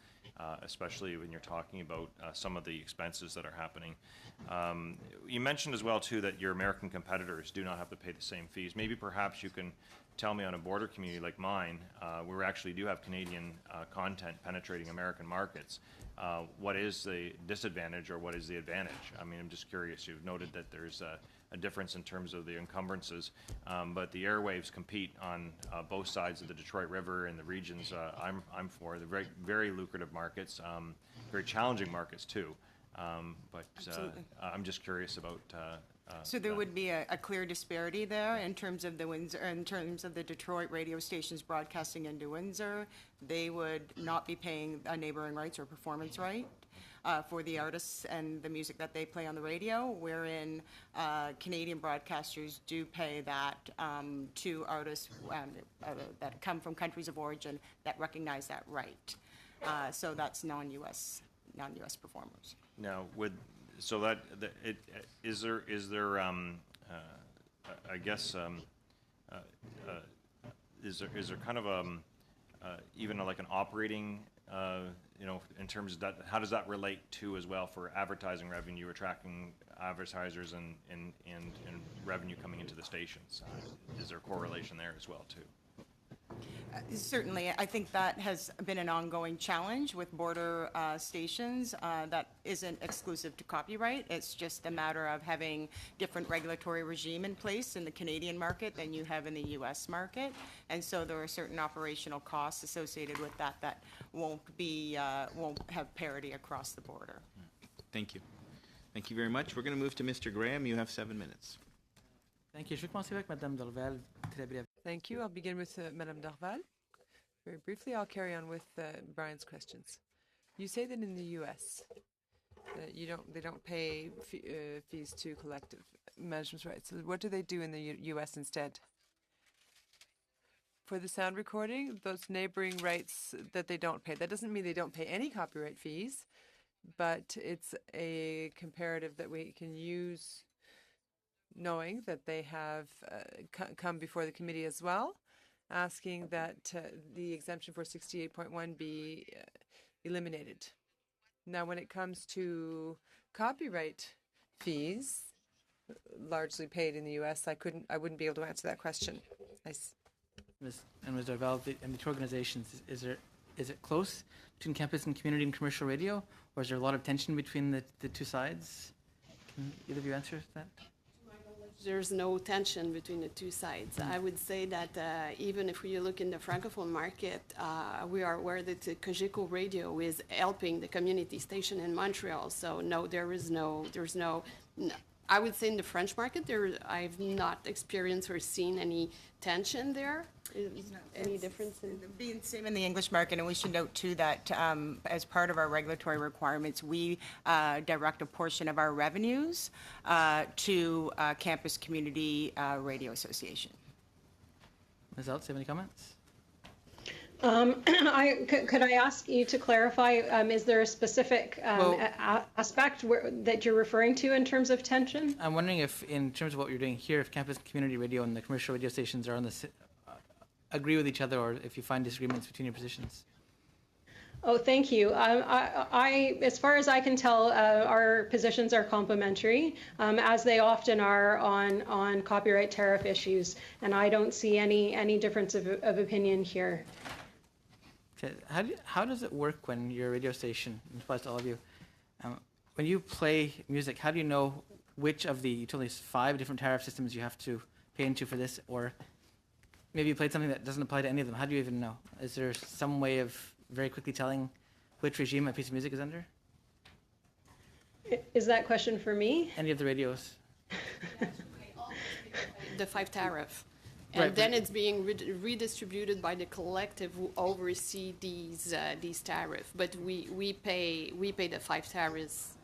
especially when you're talking about some of the expenses that are happening. You mentioned as well too that your American competitors do not have to pay the same fees. Maybe perhaps you can tell me, on a border community like mine, where we actually do have Canadian content penetrating American markets, what is the disadvantage or what is the advantage? I mean, I'm just curious. You've noted that there's a difference in terms of the encumbrances, but the airwaves compete on both sides of the Detroit River and the regions I'm for. They're very, very lucrative markets, very challenging markets too. But I'm just curious about. So there would be a clear disparity there in terms of the Detroit radio stations broadcasting into Windsor. They would not be paying a neighboring rights or performance right for the artists and the music that they play on the radio, wherein Canadian broadcasters do pay that to artists that come from countries of origin that recognize that right. So that's non-U.S. performers. Now, is there I guess is there kind of even like an operating in terms of that, how does that relate to as well for advertising revenue, attracting advertisers and revenue coming into the stations? Is there a correlation there as well too? Certainly. I think that has been an ongoing challenge with border stations that isn't exclusive to copyright. It's just a matter of having different regulatory regime in place in the Canadian market than you have in the U.S. market. And so there are certain operational costs associated with that won't have parity across the border. Thank you. Thank you very much. We're going to move to Mr. Graham. You have 7 minutes. Thank you. Je vais commencer avec Madame Dorval, très brève. Thank you. I'll begin with Madame Dorval. Very briefly, I'll carry on with Brian's questions. You say that in the U.S. They don't pay fees to collective management rights. So what do they do in the U.S. instead? For the sound recording, those neighboring rights that they don't pay. That doesn't mean they don't pay any copyright fees, but it's a comparative that we can use, knowing that they have come before the committee as well, asking that the exemption for 68.1 be eliminated. Now, when it comes to copyright fees, largely paid in the U.S., I wouldn't be able to answer that question. Ms. Dorval, and the two organizations, is it close between campus and community and commercial radio, or is there a lot of tension between the two sides? Can either of you answer that? There's no tension between the two sides. I would say that even if we look in the Francophone market, we are aware that Cogeco Radio is helping the community station in Montreal. So no, there's no, I would say in the French market, I've not experienced or seen any tension there. Any difference in being same in the English market? And we should note too that as part of our regulatory requirements, we direct a portion of our revenues to Campus Community Radio Association. Ms. Eltz, have any comments? Could I ask you to clarify, is there a specific aspect that you're referring to in terms of tension? I'm wondering if, in terms of what you're doing here, if campus community radio and the commercial radio stations are on the agree with each other, or if you find disagreements between your positions. Oh, thank you. As far as I can tell, our positions are complementary, as they often are on copyright tariff issues, and I don't see any difference of opinion here. Okay. How does it work when your radio station, it applies to all of you, when you play music, how do you know which of the, you told me 5 different tariff systems you have to pay into for this, or maybe you played something that doesn't apply to any of them? How do you even know? Is there some way of very quickly telling which regime a piece of music is under? Is that question for me? Any of the radios? the 5 tariff. And Right, then it's being redistributed by the collective who oversee these tariffs. But we pay the 5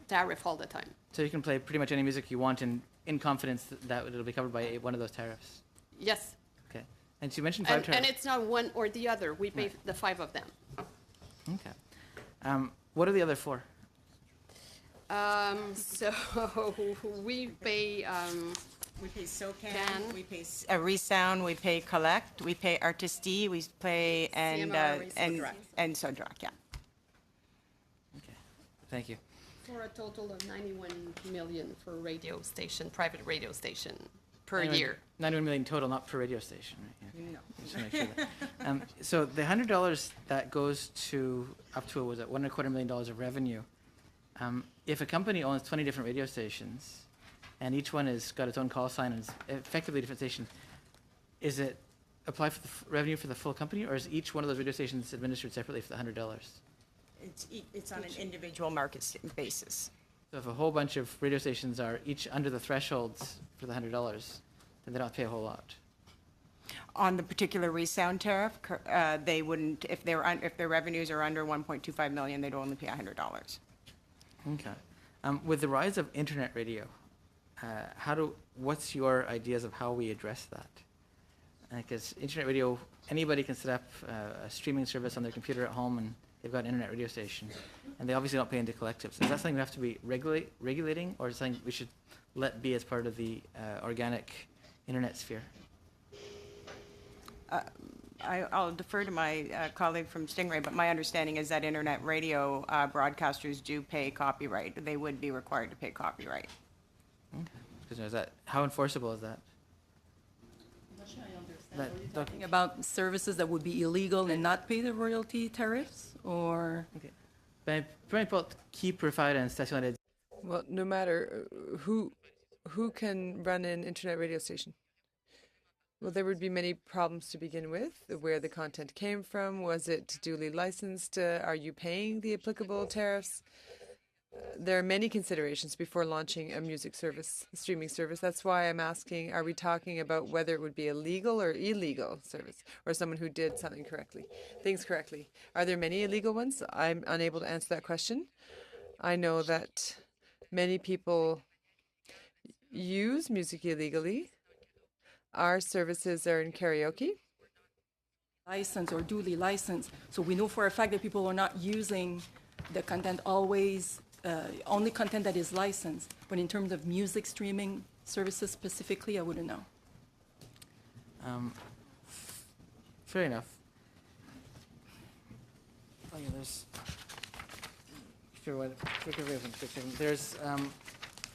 tariff all the time. So you can play pretty much any music you want in confidence that it'll be covered by one of those tariffs. Yes. Okay. And so you mentioned 5 tariffs. And it's not one or the other. We pay the 5 of them. Okay. What are the other 4? So we pay. We pay SOCAN, we pay Resound, we pay Collect, we pay Artistie, we pay CMR, and Sodrock, yeah. Okay. Thank you. For a total of 91 million for radio station, private radio station per 91 year. 91 million total, not per radio station, right? Yeah. No. Just to make sure that. So the $100 that goes to up to, was it $1.25 million of revenue? If a company owns 20 different radio stations, and each one has got its own call sign and is effectively a different station, is it apply for the revenue for the full company, or is each one of those radio stations administered separately for the $100? It's on an individual market basis. So if a whole bunch of radio stations are each under the thresholds for the $100, then they don't pay a whole lot. On the particular Resound tariff, they wouldn't, if their revenues are under 1.25 million, they'd only pay $100. Okay. With the rise of internet radio, what's your ideas of how we address that? Because internet radio, anybody can set up a streaming service on their computer at home, and they've got an internet radio station, and they obviously don't pay into collectives. Is that something we have to be regulating, or is it something we should let be as part of the organic internet sphere? I'll defer to my colleague from Stingray, but my understanding is that internet radio broadcasters do pay copyright. They would be required to pay copyright. Okay. How enforceable is that? Talking about services that would be illegal and not pay the royalty tariffs, or? Okay. Peu importe qui peut faire une station radio. Well, no matter who can run an internet radio station. Well, there would be many problems to begin with. Where the content came from, was it duly licensed? Are you paying the applicable tariffs? there are many considerations before launching a music service, a streaming service. That's why I'm asking, are we talking about whether it would be a legal or illegal service, or someone who did something things correctly? Are there many illegal ones? I'm unable to answer that question. I know that many people use music illegally. Our services are in karaoke. Licensed or duly licensed. So we know for a fact that people are not using the content always, only content that is licensed. But in terms of music streaming services specifically, I wouldn't know. Fair enough. Oh yeah, there's. There's.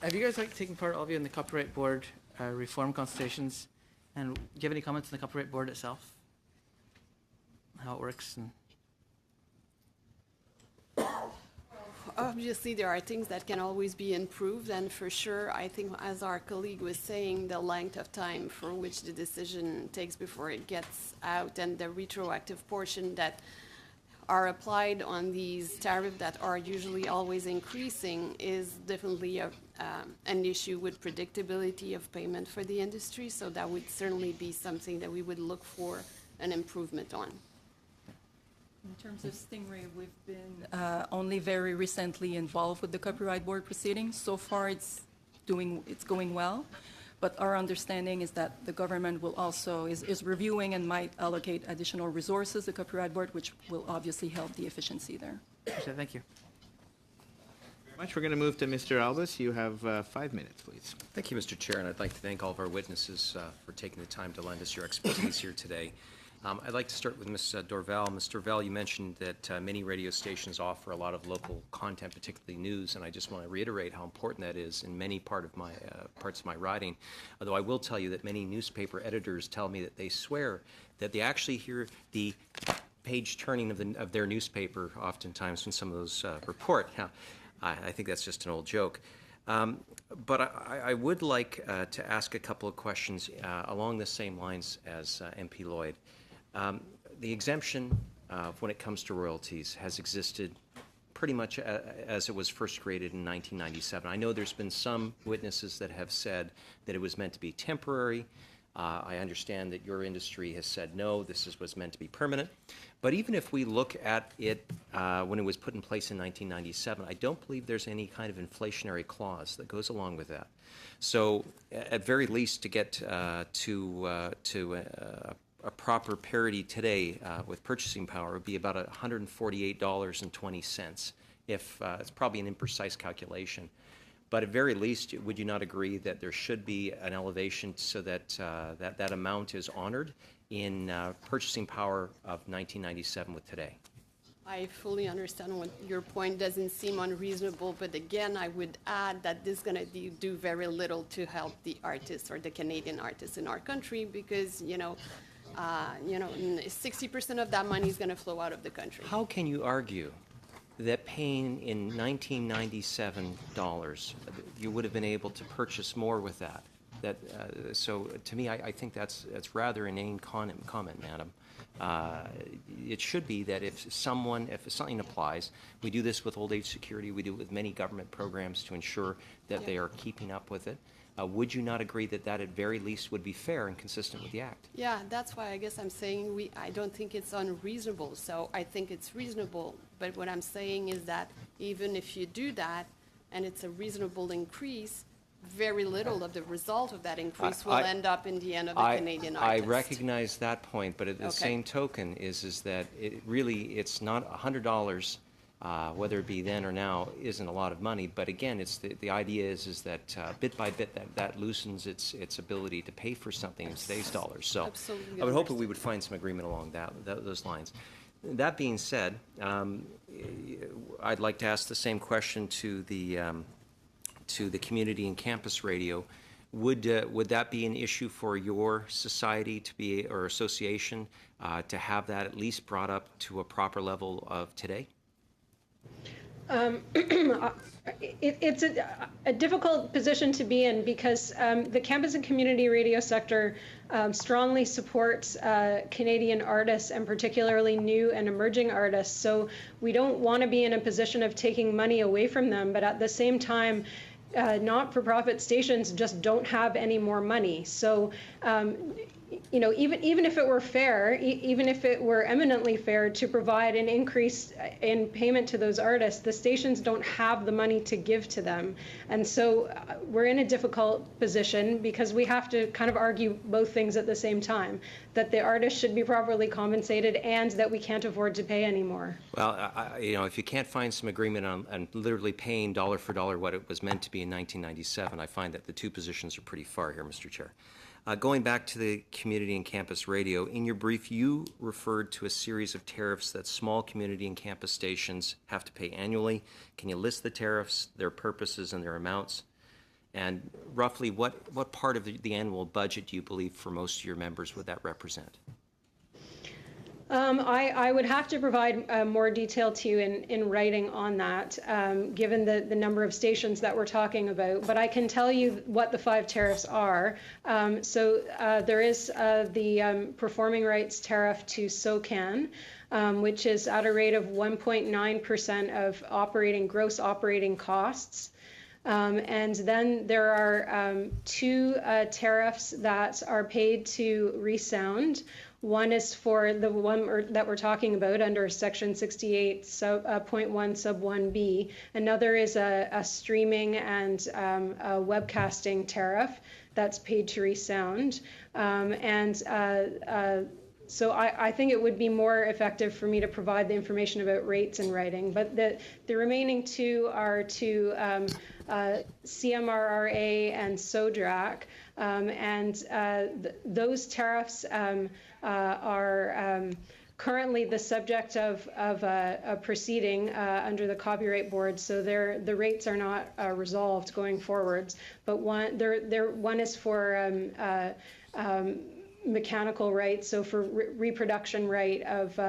Have you guys taken part, all of you, in the Copyright Board reform consultations? And do you have any comments on the Copyright Board itself? How it works? And Obviously, there are things that can always be improved, and for sure, I think, as our colleague was saying, the length of time for which the decision takes before it gets out, and the retroactive portion that are applied on these tariffs that are usually always increasing is definitely an issue with predictability of payment for the industry, so that would certainly be something that we would look for an improvement on. In terms of Stingray, we've been only very recently involved with the Copyright Board proceedings. So far, it's going well, but our understanding is that the government will also is reviewing and might allocate additional resources to the Copyright Board, which will obviously help the efficiency there. so thank you. Much. We're going to move to Mr. Albus. You have 5 minutes, please. Thank you, Mr. Chair, and I'd like to thank all of our witnesses for taking the time to lend us your expertise here today. I'd like to start with Ms. Dorval. Ms. Dorval, you mentioned that many radio stations offer a lot of local content, particularly news, and I just want to reiterate how important that is in many parts of my riding. Although I will tell you that many newspaper editors tell me that they swear that they actually hear the page turning of their newspaper oftentimes when some of those report. Now, I think that's just an old joke. But I would like to ask a couple of questions along the same lines as MP Lloyd. The exemption when it comes to royalties has existed pretty much as it was first created in 1997. I know there's been some witnesses that have said that it was meant to be temporary. I understand that your industry has said, no, this was meant to be permanent. But even if we look at it when it was put in place in 1997, I don't believe there's any kind of inflationary clause that goes along with that. So at very least, to get to a proper parity today with purchasing power would be about $148.20. If it's probably an imprecise calculation. But at very least, would you not agree that there should be an elevation so that that amount is honored in purchasing power of 1997 with today? I fully understand what your point doesn't seem unreasonable, but again, I would add that this is going to do very little to help the artists or the Canadian artists in our country because, 60% of that money is going to flow out of the country. How can you argue that paying in 1997 dollars, you would have been able to purchase more with that? So to me, I think that's rather inane comment, madam. It should be that if something applies, we do this with old age security, we do it with many government programs to ensure that they are keeping up with it. Would you not agree that at very least would be fair and consistent with the Act? Yeah, that's why I guess I'm saying I don't think it's unreasonable. So I think it's reasonable. But what I'm saying is that even if you do that and it's a reasonable increase, very little of the result of that increase will end up in the end of the Canadian artist. I recognize that point, but at the same token is that it's not $100. Whether it be then or now isn't a lot of money, but again, it's the idea is that bit by bit that loosens its ability to pay for something in today's dollars. So absolutely I would hope that we would find some agreement along those lines. That being said, I'd like to ask the same question to the community and campus radio. Would that be an issue for your society or association to have that at least brought up to a proper level of today? It's a difficult position to be in because the campus and community radio sector strongly supports Canadian artists and particularly new and emerging artists. So we don't want to be in a position of taking money away from them, but at the same time, not-for-profit stations just don't have any more money. So even if it were fair, even if it were eminently fair to provide an increase in payment to those artists, the stations don't have the money to give to them. And so we're in a difficult position because we have to kind of argue both things at the same time, that the artists should be properly compensated and that we can't afford to pay anymore. Well, if you can't find some agreement on literally paying dollar for dollar what it was meant to be in 1997, I find that the two positions are pretty far here, Mr. Chair. Going back to the community and campus radio, in your brief, you referred to a series of tariffs that small community and campus stations have to pay annually. Can you list the tariffs, their purposes, and their amounts? And roughly, what part of the annual budget do you believe for most of your members would that represent? I would have to provide more detail to you in writing on that, given the number of stations that we're talking about. But I can tell you what the 5 tariffs are. So there is the performing rights tariff to SOCAN, which is at a rate of 1.9% of gross operating costs. And then there are 2 tariffs that are paid to Resound. One is for the one that we're talking about under Section 68.1 sub 1B. Another is a streaming and a webcasting tariff that's paid to Resound. So I think it would be more effective for me to provide the information about rates in writing. But the remaining 2 are to CMRRA and SODRAC. Those tariffs are currently the subject of a proceeding under the Copyright Board, so the rates are not resolved going forwards. But one is for mechanical rights, so for reproduction right of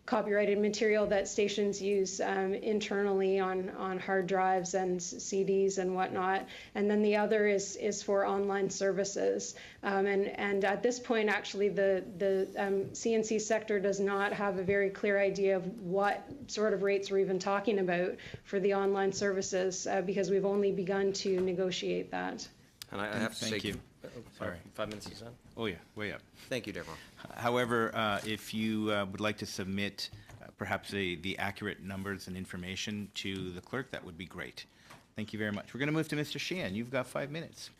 copyrighted material that stations use internally on hard drives and CDs and whatnot. And then the other is for online services. And at this point, actually, the CNC sector does not have a very clear idea of what sort of rates we're even talking about for the online services because we've only begun to negotiate that. And I have to say, Thank you. Sorry, 5 minutes is done. Oh, yeah, way up. Thank you, Deborah. However, if you would like to submit perhaps the accurate numbers and information to the clerk, that would be great. Thank you very much. We're going to move to Mr. Sheehan. You've got 5 minutes.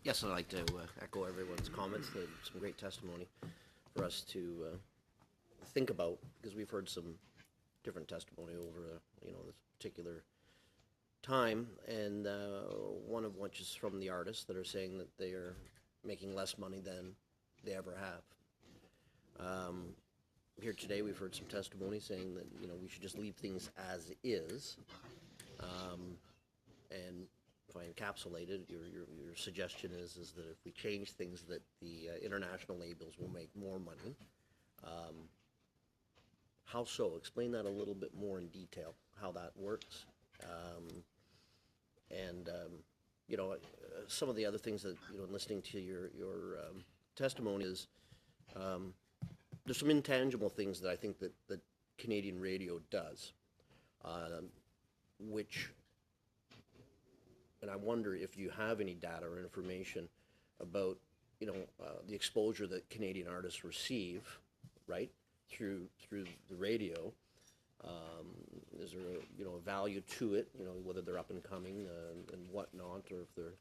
Yes, I'd like to echo everyone's comments. There's some great testimony for us to think about because we've heard some different testimony over this particular time, and one of which is from the artists that are saying that they are making less money than they ever have. Here today we've heard some testimony saying that we should just leave things as is, and if I encapsulate it, your suggestion is that if we change things that the international labels will make more money. How so? Explain that a little bit more in detail, how that works. Some of the other things that, listening to your testimony is, there's some intangible things that I think that Canadian radio does, and I wonder if you have any data or information about, the exposure that Canadian artists receive, right, through the radio. Is there a value to it, whether they're up and coming and whatnot, or if they're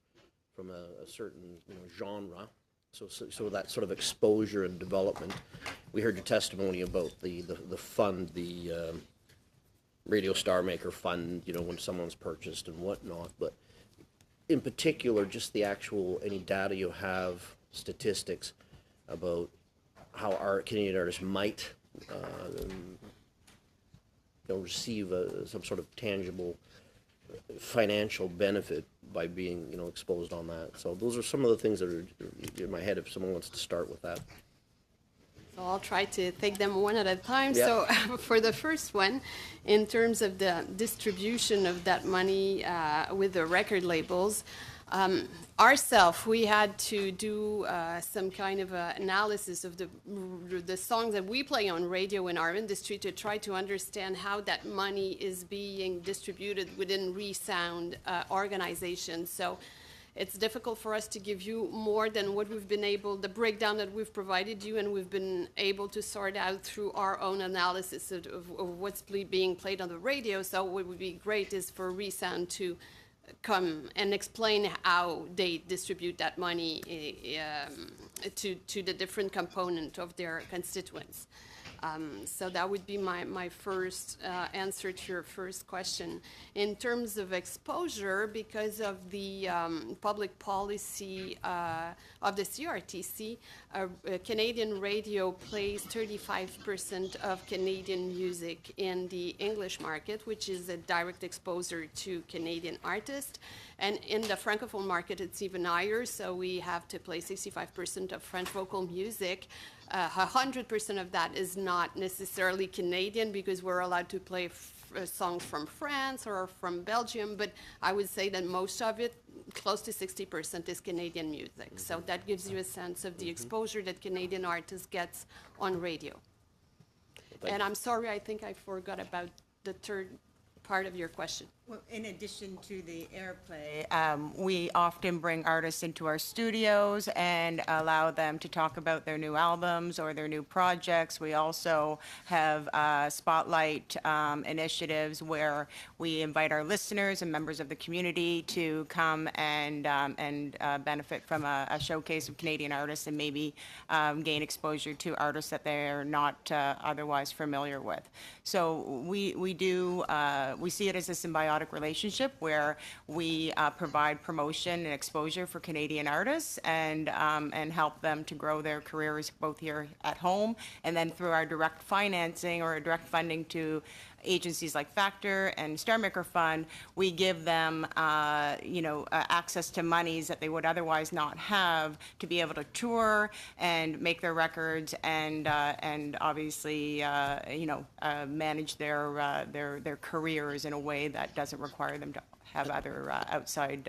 from a certain genre. So that sort of exposure and development. We heard your testimony about the fund, the Radio Star Maker Fund, when someone's purchased and whatnot. But in particular, just the actual any data you have, statistics about how our Canadian artists might receive some sort of tangible financial benefit by being, exposed on that. So those are some of the things that are in my head if someone wants to start with that. So I'll try to take them one at a time. Yeah. So for the first one, in terms of the distribution of that money with the record labels, ourselves, we had to do some kind of analysis of the songs that we play on radio in our industry to try to understand how that money is being distributed within ReSound organizations. So it's difficult for us to give you more than what we've been able, the breakdown that we've provided you, and we've been able to sort out through our own analysis of what's being played on the radio. So what would be great is for ReSound to come and explain how they distribute that money to the different component of their constituents. So that would be my first answer to your first question. In terms of exposure, because of the public policy of the CRTC, Canadian radio plays 35% of Canadian music in the English market, which is a direct exposure to Canadian artists. And in the Francophone market, it's even higher, so we have to play 65% of French vocal music. 100% of that is not necessarily Canadian because we're allowed to play songs from France or from Belgium, but I would say that most of it, close to 60%, is Canadian music. So that gives you a sense of the exposure that Canadian artists get on radio. And I'm sorry, I think I forgot about the third part of your question. Well, in addition to the airplay, we often bring artists into our studios and allow them to talk about their new albums or their new projects. We also have spotlight initiatives where we invite our listeners and members of the community to come and benefit from a showcase of Canadian artists and maybe gain exposure to artists that they're not otherwise familiar with. So we see it as a symbiotic relationship where we provide promotion and exposure for Canadian artists and help them to grow their careers both here at home and then through our direct financing or direct funding to agencies like Factor and Star Maker Fund, we give them, access to monies that they would otherwise not have to be able to tour and make their records and obviously, manage their careers in a way that doesn't require them to have other outside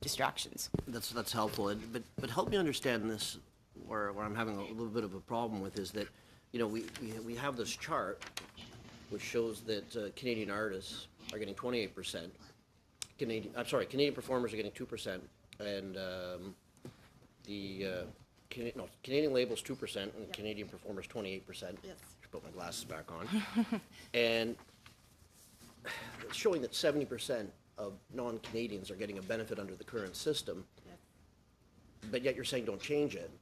distractions. That's helpful, but help me understand this. Where I'm having a little bit of a problem with is that, we have this chart which shows that Canadian artists are getting 28%. Canadian performers are getting 2%, and Canadian labels 2%, and Canadian performers 28%. Yes. Should put my glasses back on. And it's showing that 70% of non-Canadians are getting a benefit under the current system. Yes. But yet you're saying don't change it,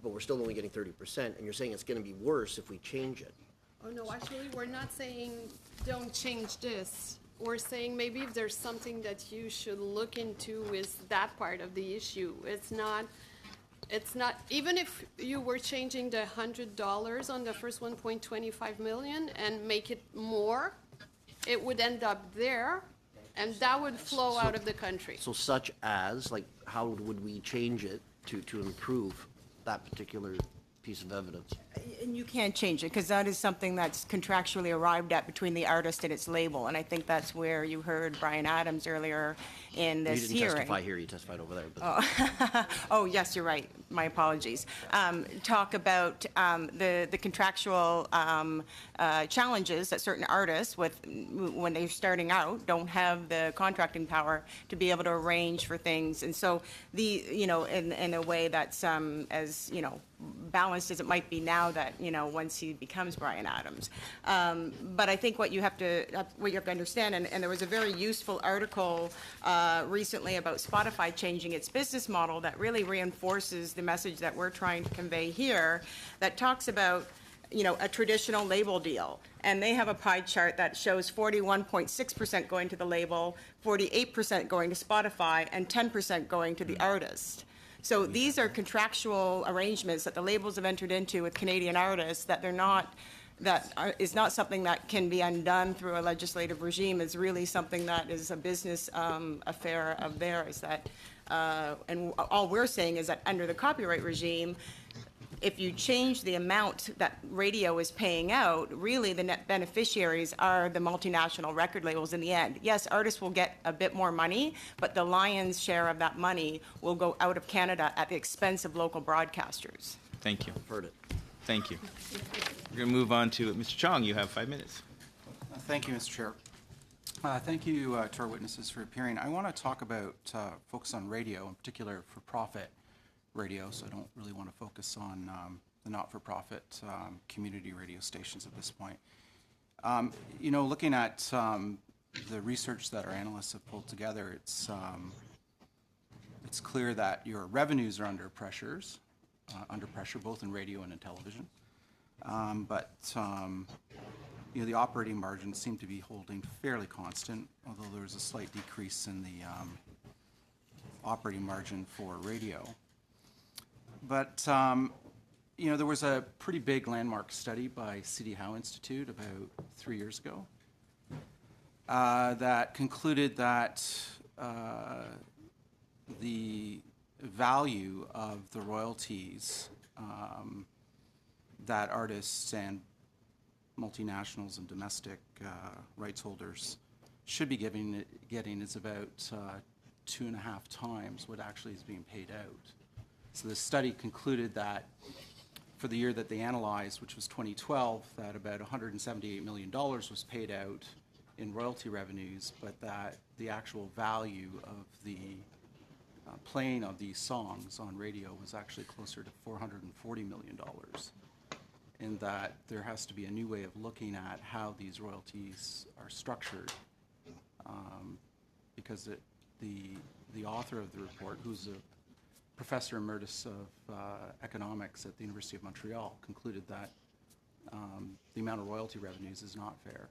but we're still only getting 30%, and you're saying it's going to be worse if we change it. Oh, no, actually, we're not saying don't change this. We're saying maybe if there's something that you should look into is that part of the issue. It's not, even if you were changing the $100 on the first 1.25 million and make it more, it would end up there, and that would flow out of the country. So such as, like, how would we change it to improve that particular piece of evidence? And you can't change it because that is something that's contractually arrived at between the artist and its label. And I think that's where you heard Brian Adams earlier in this hearing. You didn't testify here, you testified over there. But oh, yes, you're right. My apologies. Talk about the contractual challenges that certain artists, when they're starting out, don't have the contracting power to be able to arrange for things. And so in a way that's as balanced as it might be now that once he becomes Brian Adams. But I think what you have to understand, and there was a very useful article recently about Spotify changing its business model that really reinforces the message that we're trying to convey here, that talks about a traditional label deal. And they have a pie chart that shows 41.6% going to the label, 48% going to Spotify, and 10% going to the artist. So these are contractual arrangements that the labels have entered into with Canadian artists that is not something that can be undone through a legislative regime. It's really something that is a business affair of theirs. And all we're saying is that under the copyright regime, if you change the amount that radio is paying out, really the net beneficiaries are the multinational record labels in the end. Yes, artists will get a bit more money, but the lion's share of that money will go out of Canada at the expense of local broadcasters. Thank you. Heard it. Thank you. We're going to move on to Mr. Chong. You have 5 minutes. Thank you, Mr. Chair. Thank you to our witnesses for appearing. I want to talk about, focus on radio, in particular for-profit radio, so I don't really want to focus on the not-for-profit community radio stations at this point. You know, looking at the research that our analysts have pulled together, it's clear that your revenues are under pressure, both in radio and in television. You know, the operating margins seem to be holding fairly constant, although there was a slight decrease in the operating margin for radio. But, you know, there was a pretty big landmark study by C.D. Howe Institute about 3 years ago that concluded that the value of the royalties that artists and multinationals and domestic rights holders should be getting is about 2.5 times what actually is being paid out. So the study concluded that for the year that they analyzed, which was 2012, that about $178 million was paid out in royalty revenues, but that the actual value of the playing of these songs on radio was actually closer to $440 million. In that there has to be a new way of looking at how these royalties are structured, because the author of the report, who's a professor emeritus of economics at the University of Montreal, concluded that the amount of royalty revenues is not fair.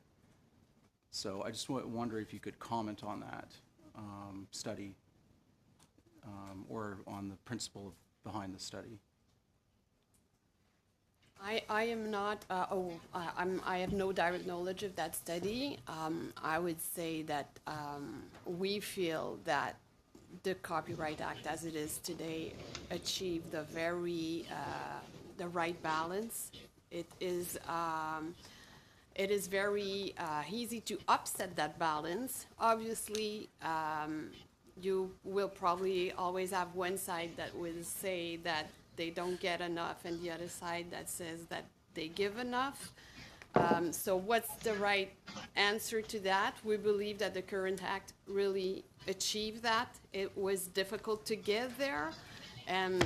So I just wonder if you could comment on that study or on the principle behind the study. I am not, I have no direct knowledge of that study. I would say that we feel that the Copyright Act as it is today achieved the right balance. It is very easy to upset that balance. Obviously, you will probably always have one side that will say that they don't get enough, and the other side that says that they give enough. So what's the right answer to that? We believe that the current act really achieved that. It was difficult to get there. And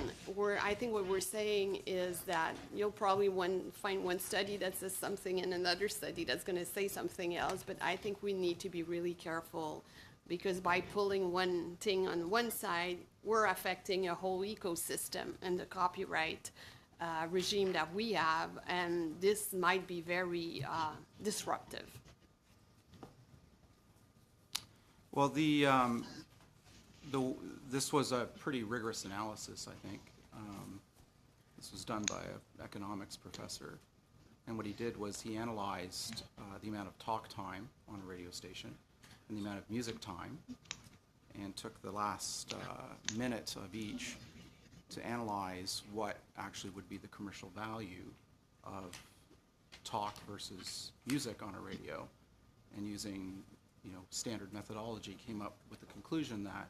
I think what we're saying is that you'll probably find one study that says something and another study that's going to say something else. But I think we need to be really careful, because by pulling one thing on one side, we're affecting a whole ecosystem and the copyright regime that we have, and this might be very disruptive. Well, this was a pretty rigorous analysis, I think. This was done by an economics professor, and what he did was he analyzed the amount of talk time on a radio station and the amount of music time, and took the last minute of each to analyze what actually would be the commercial value of talk versus music on a radio, and using standard methodology came up with the conclusion that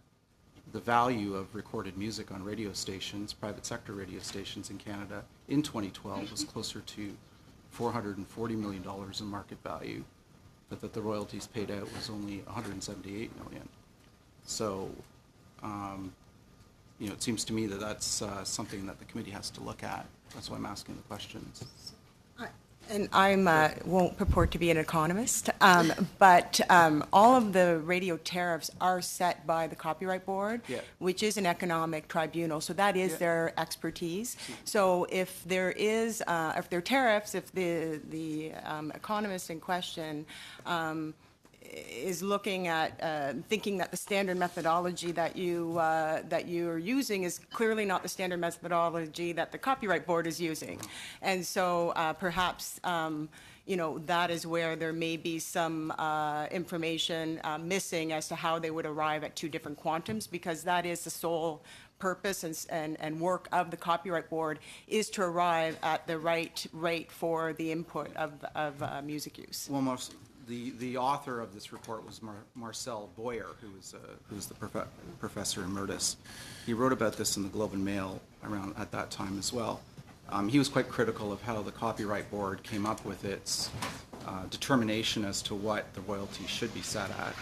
the value of recorded music on radio stations, private sector radio stations in Canada in 2012 was closer to $440 million in market value, but that the royalties paid out was only $178 million. So, it seems to me that that's something that the committee has to look at. That's why I'm asking the questions. And I won't purport to be an economist, but all of the radio tariffs are set by the Copyright Board, which is an economic tribunal. So that is their expertise. So if there is, if there are tariffs, if the economist in question is looking at thinking that the standard methodology that you are using is clearly not the standard methodology that the Copyright Board is using, and so perhaps that is where there may be some information missing as to how they would arrive at two different quantums, because that is the sole purpose and work of the Copyright Board is to arrive at the right rate for the input of music use. Well, the author of this report was Marcel Boyer, who was the professor emeritus. He wrote about this in the Globe and Mail around at that time as well. He was quite critical of how the Copyright Board came up with its determination as to what the royalty should be set at.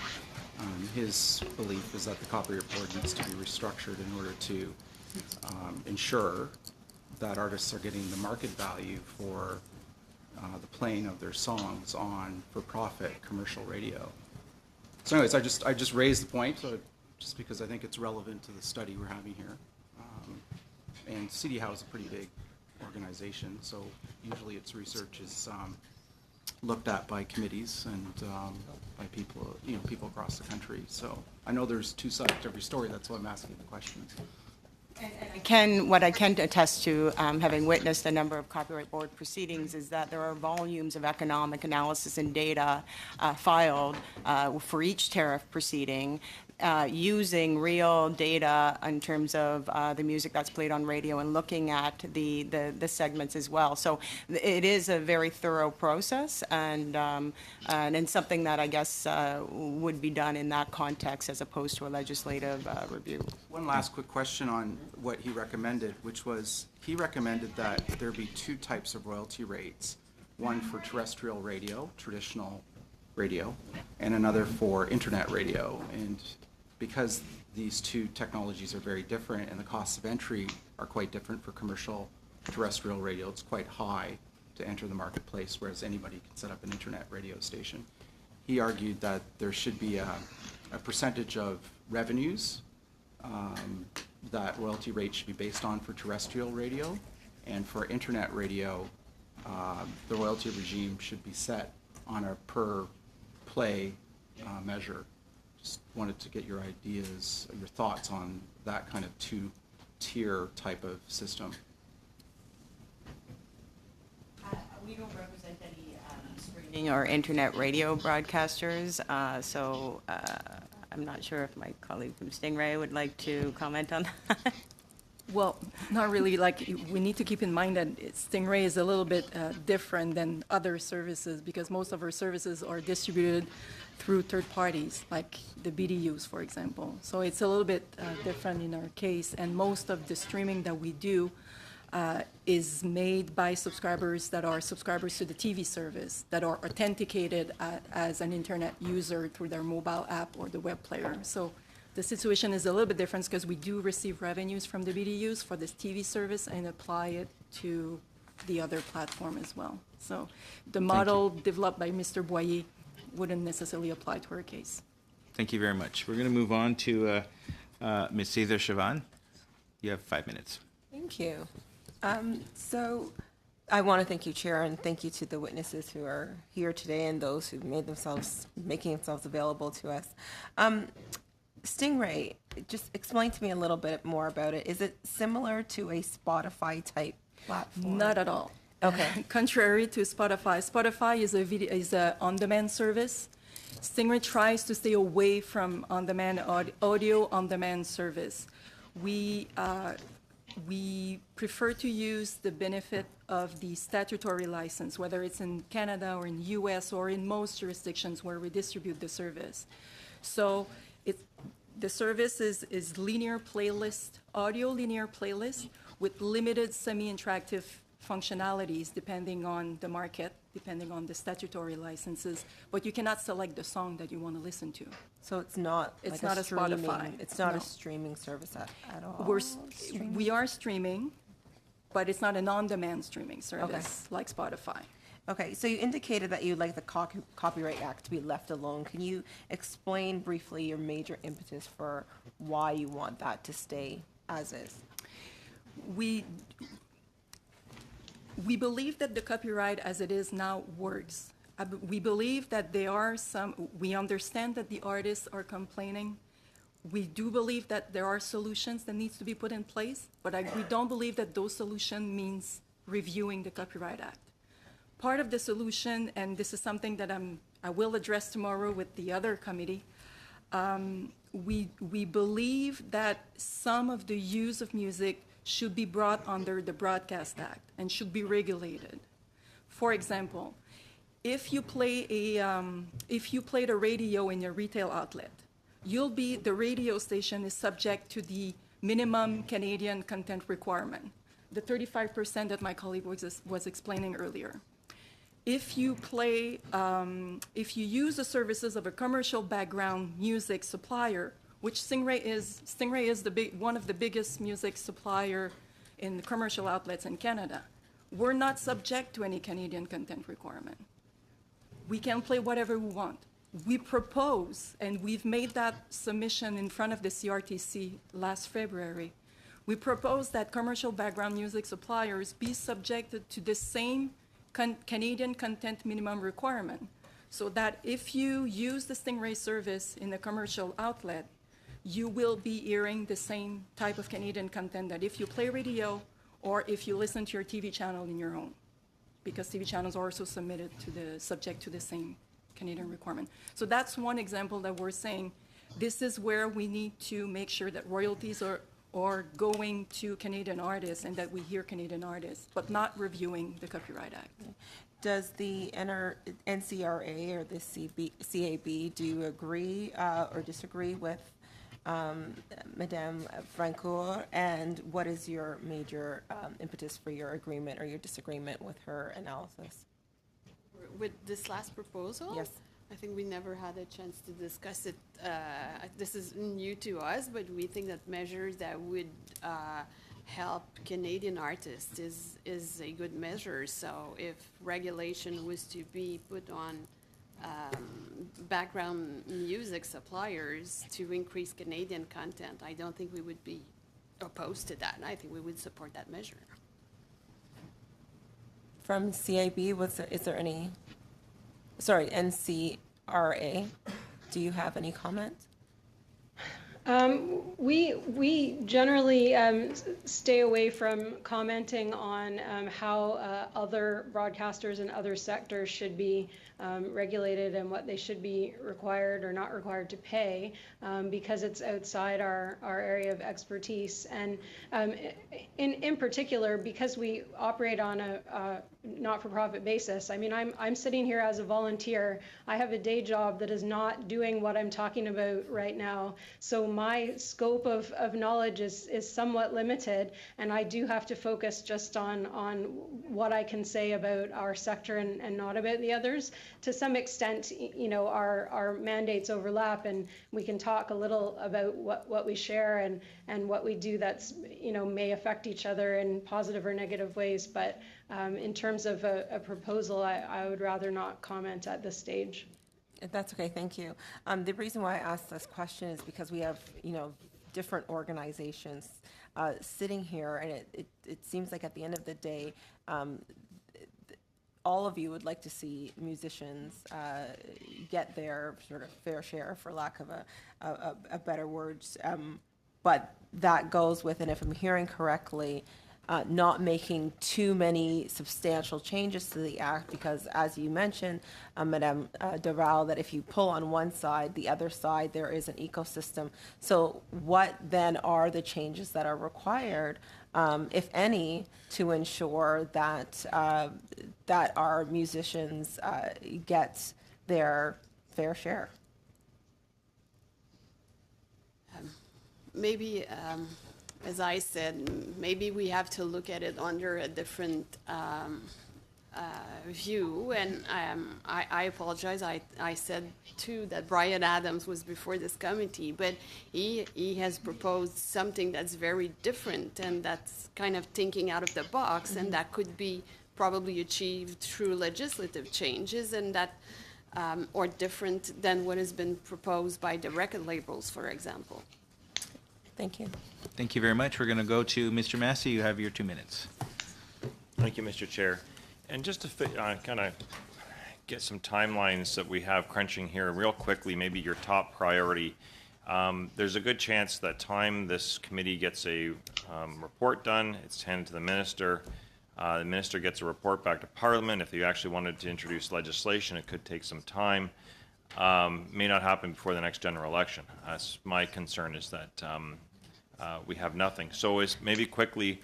His belief is that the Copyright Board needs to be restructured in order to ensure that artists are getting the market value for the playing of their songs on for-profit commercial radio. So anyways, I just raised the point just because I think it's relevant to the study we're having here. And CDHOW is a pretty big organization, so usually its research is looked at by committees and by people, people across the country. So I know there's two sides to every story. That's why I'm asking the questions. What I can attest to, having witnessed a number of Copyright Board proceedings, is that there are volumes of economic analysis and data filed for each tariff proceeding, using real data in terms of the music that's played on radio and looking at the segments as well. So it is a very thorough process and something that I guess would be done in that context as opposed to a legislative review. One last quick question on what he recommended, which was he recommended that there be two types of royalty rates, one for terrestrial radio, traditional radio, and another for internet radio. And because these two technologies are very different and the costs of entry are quite different for commercial terrestrial radio, it's quite high to enter the marketplace, whereas anybody can set up an internet radio station. He argued that there should be a percentage of revenues that royalty rate should be based on for terrestrial radio, and for internet radio, the royalty regime should be set on a per play measure. Just wanted to get your ideas, your thoughts on that kind of two-tier type of system. We don't represent any streaming or internet radio broadcasters, so I'm not sure if my colleague from Stingray would like to comment on that. Well, not really. Like, we need to keep in mind that Stingray is a little bit different than other services because most of our services are distributed through third parties, like the BDUs, for example. So it's a little bit different in our case. And most of the streaming that we do is made by subscribers that are subscribers to the TV service, that are authenticated as an internet user through their mobile app or the web player. So the situation is a little bit different because we do receive revenues from the BDUs for this TV service and apply it to the other platform as well. So the model developed by Mr. Boyer wouldn't necessarily apply to our case. Thank you very much. We're going to move on to Ms. Cesar Chavan. You have 5 minutes. Thank you. So I want to thank you, Chair, and thank you to the witnesses who are here today and those who making themselves available to us. Stingray, just explain to me a little bit more about it. Is it similar to a Spotify type platform? Not at all. Okay. Contrary to Spotify, Spotify is a on-demand service. Stingray tries to stay away from on-demand audio on-demand service. We prefer to use the benefit of the statutory license, whether it's in Canada or in U.S. or in most jurisdictions where we distribute the service. So the service is linear playlist, audio linear playlist with limited semi-interactive functionalities depending on the market, depending on the statutory licenses, but you cannot select the song that you want to listen to. So it's not It's like not a Spotify. It's not No. a streaming service at all? We are streaming, but it's not an on-demand streaming service like Spotify. Okay, so you indicated that you'd like the Copyright Act to be left alone. Can you explain briefly your major impetus for why you want that to stay as is? We believe that the copyright as it is now works. We believe that we understand that the artists are complaining. We do believe that there are solutions that needs to be put in place, but we don't believe that those solutions means reviewing the Copyright Act. Part of the solution, and this is something that I will address tomorrow with the other committee, we believe that some of the use of music should be brought under the Broadcast Act and should be regulated. For example, if you play the radio in your retail outlet, the radio station is subject to the minimum Canadian content requirement, the 35% that my colleague was explaining earlier. If you use the services of a commercial background music supplier, which Stingray is one of the biggest music supplier in the commercial outlets in Canada, we're not subject to any Canadian content requirement. We can play whatever we want. We propose, and we've made that submission in front of the CRTC last February, we propose that commercial background music suppliers be subjected to the same Canadian content minimum requirement, so that if you use the Stingray service in a commercial outlet, you will be hearing the same type of Canadian content that if you play radio or if you listen to your TV channel in your home, because TV channels are also subject to the same Canadian requirement. So that's one example that we're saying this is where we need to make sure that royalties are going to Canadian artists and that we hear Canadian artists, but not reviewing the Copyright Act. Does the NCRA or the CAB, do you agree or disagree with Madame Francoeur? And what is your major impetus for your agreement or your disagreement with her analysis? With this last proposal? Yes. I think we never had a chance to discuss it. This is new to us, but we think that measures that would help Canadian artists is a good measure. So if regulation was to be put on background music suppliers to increase Canadian content, I don't think we would be opposed to that. I think we would support that measure. From CAB, is there any, sorry, NCRA, do you have any comments? We generally stay away from commenting on how other broadcasters and other sectors should be regulated and what they should be required or not required to pay, because it's outside our area of expertise. And in particular, because we operate on a not-for-profit basis, I mean, I'm sitting here as a volunteer. I have a day job that is not doing what I'm talking about right now. So my scope of knowledge is somewhat limited, and I do have to focus just on what I can say about our sector and not about the others. To some extent, you know, our mandates overlap, and we can talk a little about what we share and what we do that's, you know, may affect each other in positive or negative ways. But in terms of a proposal, I would rather not comment at this stage. That's okay, thank you. The reason why I asked this question is because we have, you know, different organizations sitting here, and it seems like at the end of the day, all of you would like to see musicians get their sort of fair share, for lack of a better words. But that goes with, and if I'm hearing correctly, not making too many substantial changes to the Act, because as you mentioned, Madame Dorval, that if you pull on one side, the other side, there is an ecosystem. So what then are the changes that are required, if any, to ensure that that our musicians get their fair share? Maybe, as I said, maybe we have to look at it under a different view. And I apologize. I said too that Brian Adams was before this committee, but he has proposed something that's very different, and that's kind of thinking out of the box, and that could be probably achieved through legislative changes, and that or different than what has been proposed by the record labels, for example. Thank you. Thank you very much. We're going to go to Mr. Massey. You have your 2 minutes. Thank you, Mr. Chair. And just to kind of get some timelines that we have crunching here real quickly, maybe your top priority. There's a good chance that time this committee gets a report done, it's handed to the minister. The minister gets a report back to Parliament. If you actually wanted to introduce legislation, it could take some time. may not happen before the next general election. My concern is that we have nothing. So is maybe quickly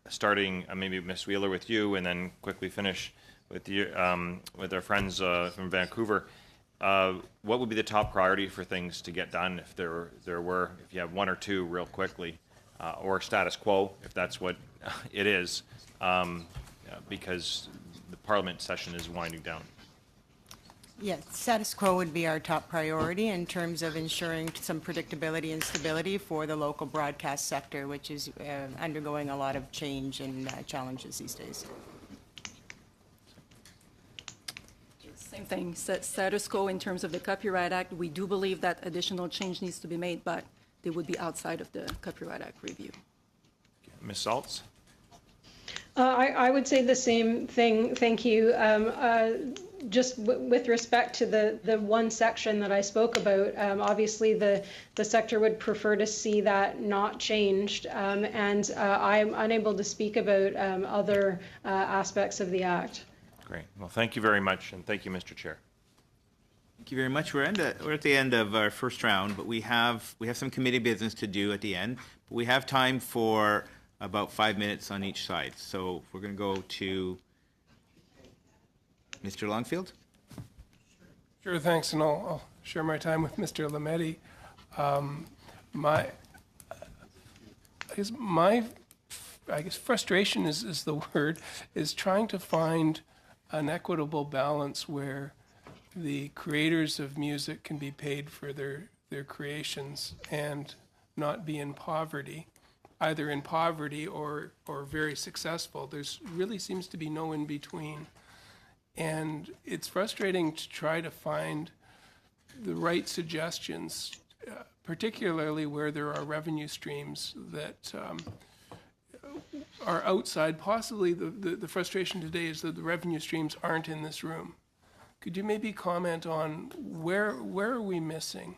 starting, maybe Ms. Wheeler with you, and then quickly finish with you, with our friends from Vancouver. What would be the top priority for things to get done if if you have one or two real quickly, or status quo, if that's what it is, because the Parliament session is winding down? Yes, status quo would be our top priority in terms of ensuring some predictability and stability for the local broadcast sector, which is undergoing a lot of change and challenges these days. Same thing, status quo in terms of the Copyright Act. We do believe that additional change needs to be made, but they would be outside of the Copyright Act review. Ms. Saltz? I would say the same thing. Thank you. Just with respect to the one section that I spoke about, obviously the sector would prefer to see that not changed, and I'm unable to speak about other aspects of the Act. Great. Well, thank you very much, and thank you, Mr. Chair. Thank you very much. We're at the end of our first round, but we have some committee business to do at the end. But we have time for about 5 minutes on each side. So we're going to go to Mr. Longfield. Sure, thanks, and I'll share my time with Mr. Lametti. I guess frustration is the word, is trying to find an equitable balance where the creators of music can be paid for their creations and not be in poverty, either in poverty or very successful. There's really seems to be no in between. And it's frustrating to try to find the right suggestions, particularly where there are revenue streams that are outside. Possibly the frustration today is that the revenue streams aren't in this room. Could you maybe comment on where are we missing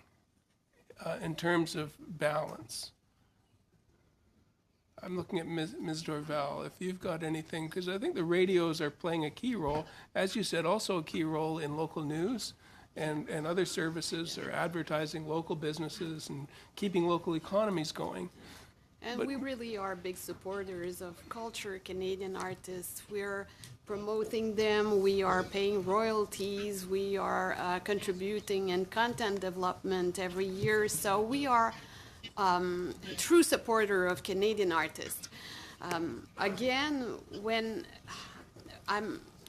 in terms of balance? I'm looking at Ms. Dorval, if you've got anything, because I think the radios are playing a key role, as you said, also a key role in local news and other services, or advertising local businesses and keeping local economies going. And we really are big supporters of culture, Canadian artists. We're promoting them, we are paying royalties, we are contributing in content development every year. So we are true supporter of Canadian artists. Again,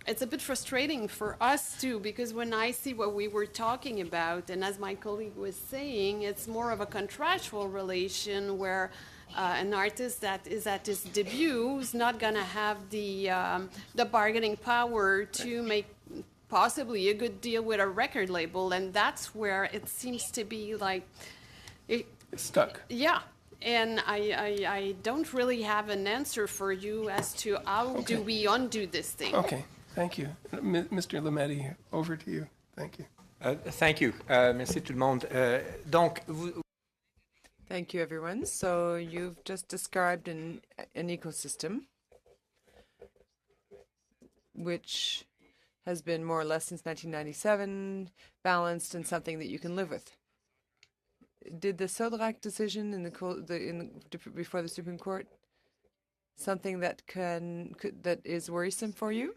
it's a bit frustrating for us too, because when I see what we were talking about, and as my colleague was saying, it's more of a contractual relation where an artist that is at his debut is not going to have the bargaining power to make possibly a good deal with a record label, and that's where it seems to be like it's stuck. Yeah, and I don't really have an answer for you as to how do we undo this thing. Okay, thank you. Mr. Lametti, over to you. Thank you. Thank you. Merci tout le monde. Thank you, everyone. So you've just described an ecosystem which has been more or less since 1997 balanced and something that you can live with. Did the Sodrac decision before the Supreme Court something that that is worrisome for you?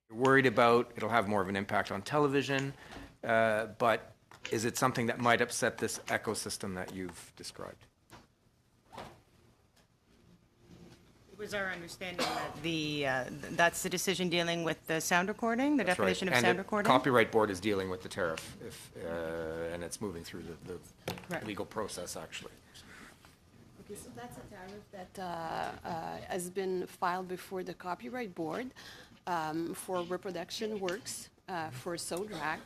You're worried about it'll have more of an impact on television, but is it something that might upset this ecosystem that you've described? It was our understanding that that's the decision dealing with the sound recording, the definition of sound recording. The Copyright Board is dealing with the tariff, and it's moving through the legal process, actually. Okay, so that's a tariff that has been filed before the Copyright Board for reproduction works for Sodrac.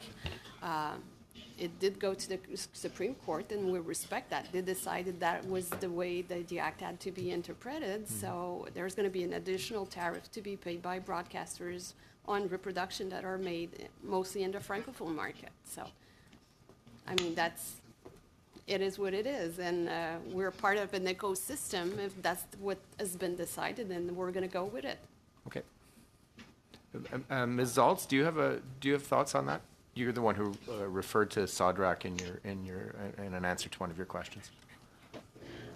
It did go to the Supreme Court, and we respect that. They decided that was the way that the Act had to be interpreted, so there's going to be an additional tariff to be paid by broadcasters on reproduction that are made mostly in the Francophone market. So, I mean, it is what it is, and we're part of an ecosystem. If that's what has been decided, then we're going to go with it. Okay. Ms. Zaltz, do you have thoughts on that? You're the one who referred to SODRAC in an answer to one of your questions.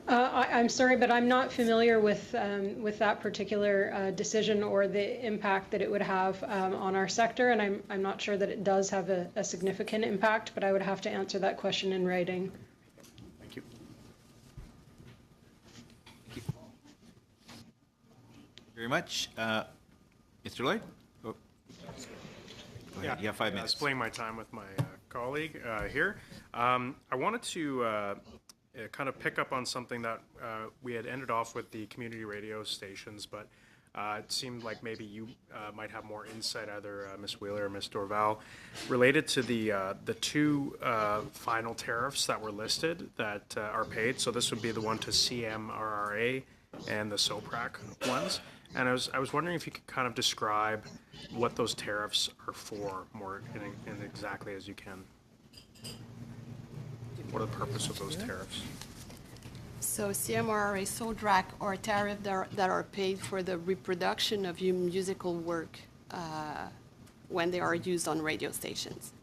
I'm sorry, but I'm not familiar with that particular decision or the impact that it would have on our sector, and I'm not sure that it does have a significant impact, but I would have to answer that question in writing. Thank you. Very much. Mr. Lloyd? Oh. Go ahead. You have 5 minutes. Splitting my time with my colleague here. I wanted to kind of pick up on something that we had ended off with the community radio stations, but it seemed like maybe you might have more insight, either Ms. Wheeler or Ms. Dorval, related to the two final tariffs that were listed that are paid. So this would be the one to CMRRA and the SOPRAC ones. And I was wondering if you could kind of describe what those tariffs are for more in exactly as you can. What are the purpose of those tariffs? So CMRRA, SODRAC are tariffs that are paid for the reproduction of your musical work when they are used on radio stations.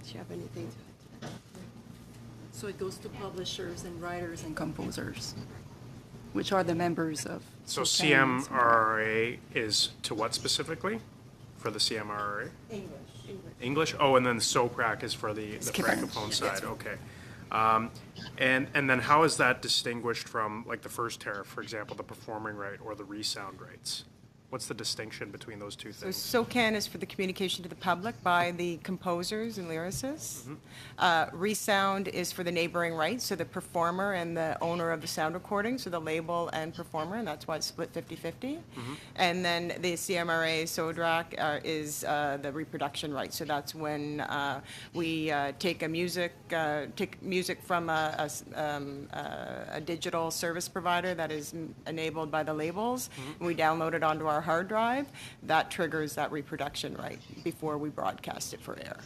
Do you have anything to add? So it goes to publishers and writers and composers, which are the members of. So SOCAN. CMRRA is to what specifically? For the CMRRA? English. English? Oh, and then SOPRAC is for the Skipper. Francophone side, okay. And then how is that distinguished from like the first tariff, for example, the performing right or the resound rights? What's the distinction between those two So things? SOCAN is for the communication to the public by the composers and lyricists. Resound is for the neighboring rights, so the performer and the owner of the sound recording, so the label and performer, and that's why it's split 50-50. And then the CMRA, SODRAC is the reproduction rights, so that's when we take music from a digital service provider that is enabled by the labels, and we download it onto our hard drive. That triggers that reproduction right before we broadcast it for air.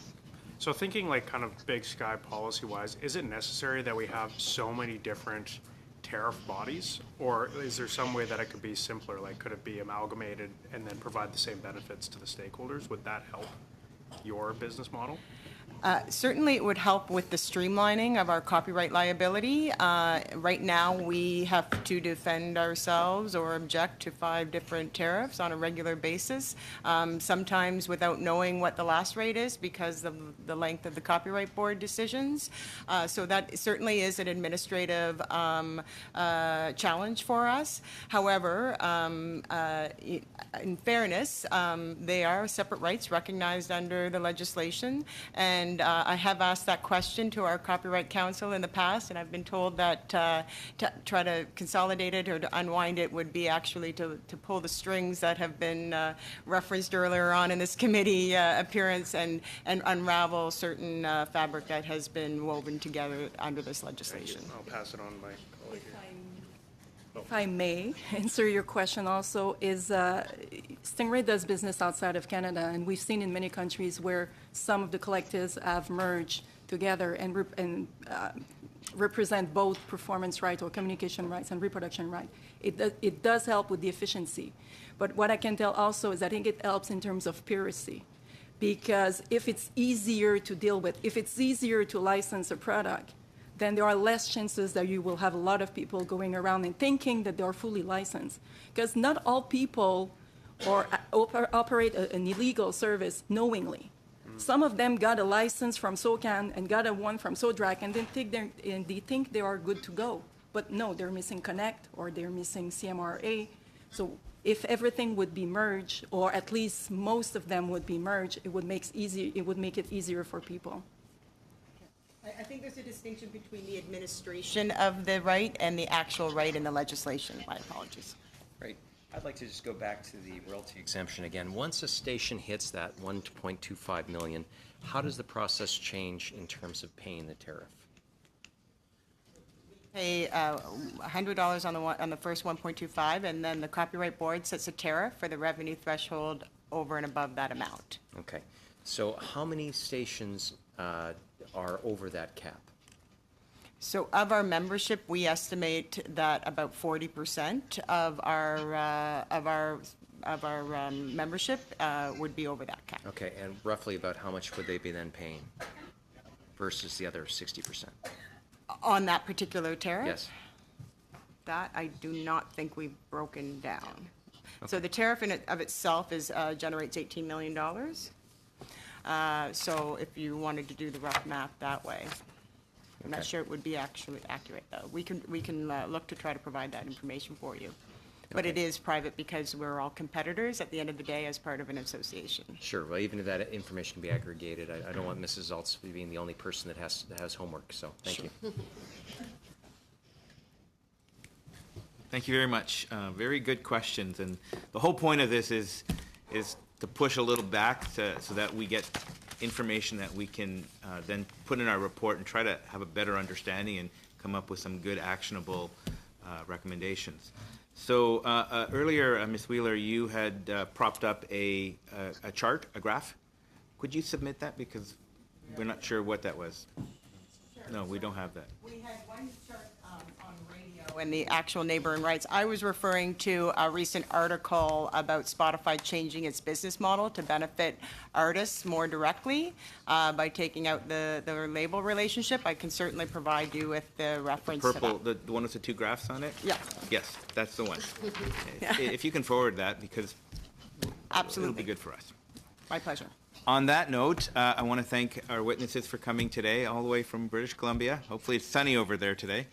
So thinking like kind of big sky policy wise, is it necessary that we have so many different tariff bodies? Or is there some way that it could be simpler? Like could it be amalgamated and then provide the same benefits to the stakeholders? Would that help your business model? Certainly, it would help with the streamlining of our copyright liability. Right now, we have to defend ourselves or object to 5 different tariffs on a regular basis, sometimes without knowing what the last rate is because of the length of the Copyright Board decisions. So that certainly is an administrative challenge for us. However, in fairness, they are separate rights recognized under the legislation, and I have asked that question to our Copyright Council in the past, and I've been told that to try to consolidate it or to unwind it would be actually to pull the strings that have been referenced earlier on in this committee appearance and unravel certain fabric that has been woven together under this legislation. I'll pass it on to my colleague here. If I may answer your question also, is Stingray does business outside of Canada, and we've seen in many countries where some of the collectives have merged together and represent both performance rights or communication rights and reproduction right. It does help with the efficiency. But what I can tell also is I think it helps in terms of piracy. Because if it's easier to deal with, if it's easier to license a product, then there are less chances that you will have a lot of people going around and thinking that they are fully licensed. Because not all people operate an illegal service knowingly. Some of them got a license from SOCAN and got a one from SODRAC, and they think they are good to go. But no, they're missing Connect or they're missing CMRA. So if everything would be merged, or at least most of them would be merged, it would make it easier for people. I think there's a distinction between the administration of the right and the actual right in the legislation. My apologies. Right. I'd like to just go back to the royalty exemption again. Once a station hits that 1.25 million, how does the process change in terms of paying the tariff? Pay $100 on the first 1.25, and then the Copyright Board sets a tariff for the revenue threshold over and above that amount. Okay. So how many stations are over that cap? So of our membership, we estimate that about 40% of our membership would be over that cap. Okay, and roughly about how much would they be then paying versus the other 60%? On that particular tariff? Yes. That I do not think we've broken down. So the tariff in it of itself is, generates $18 million. So if you wanted to do the rough math that way, I'm not Okay. sure it would be actually accurate, though. We can look to try to provide that information for you. But it is private because we're all competitors at the end of the day as part of an association. Sure, well, even if that information can be aggregated, I don't want Mrs. Zaltz being the only person that has homework, so thank you. Thank you very much. Very good questions. And the whole point of this is to push a little back so that we get information that we can then put in our report and try to have a better understanding and come up with some good actionable recommendations. So earlier, Ms. Wheeler, you had propped up a chart, a graph. Could you submit that? Because we're not sure what that was. No, we don't have that. We had one chart on radio and the actual neighboring rights. I was referring to a recent article about Spotify changing its business model to benefit artists more directly by taking out the label relationship. I can certainly provide you with the reference to Purple, that. the one with the two graphs on it? Yeah. Yes, that's the one. Yeah. If you can forward that, because Absolutely. it'll be good for us. My pleasure. On that note, I want to thank our witnesses for coming today, all the way from British Columbia. Hopefully it's sunny over there today.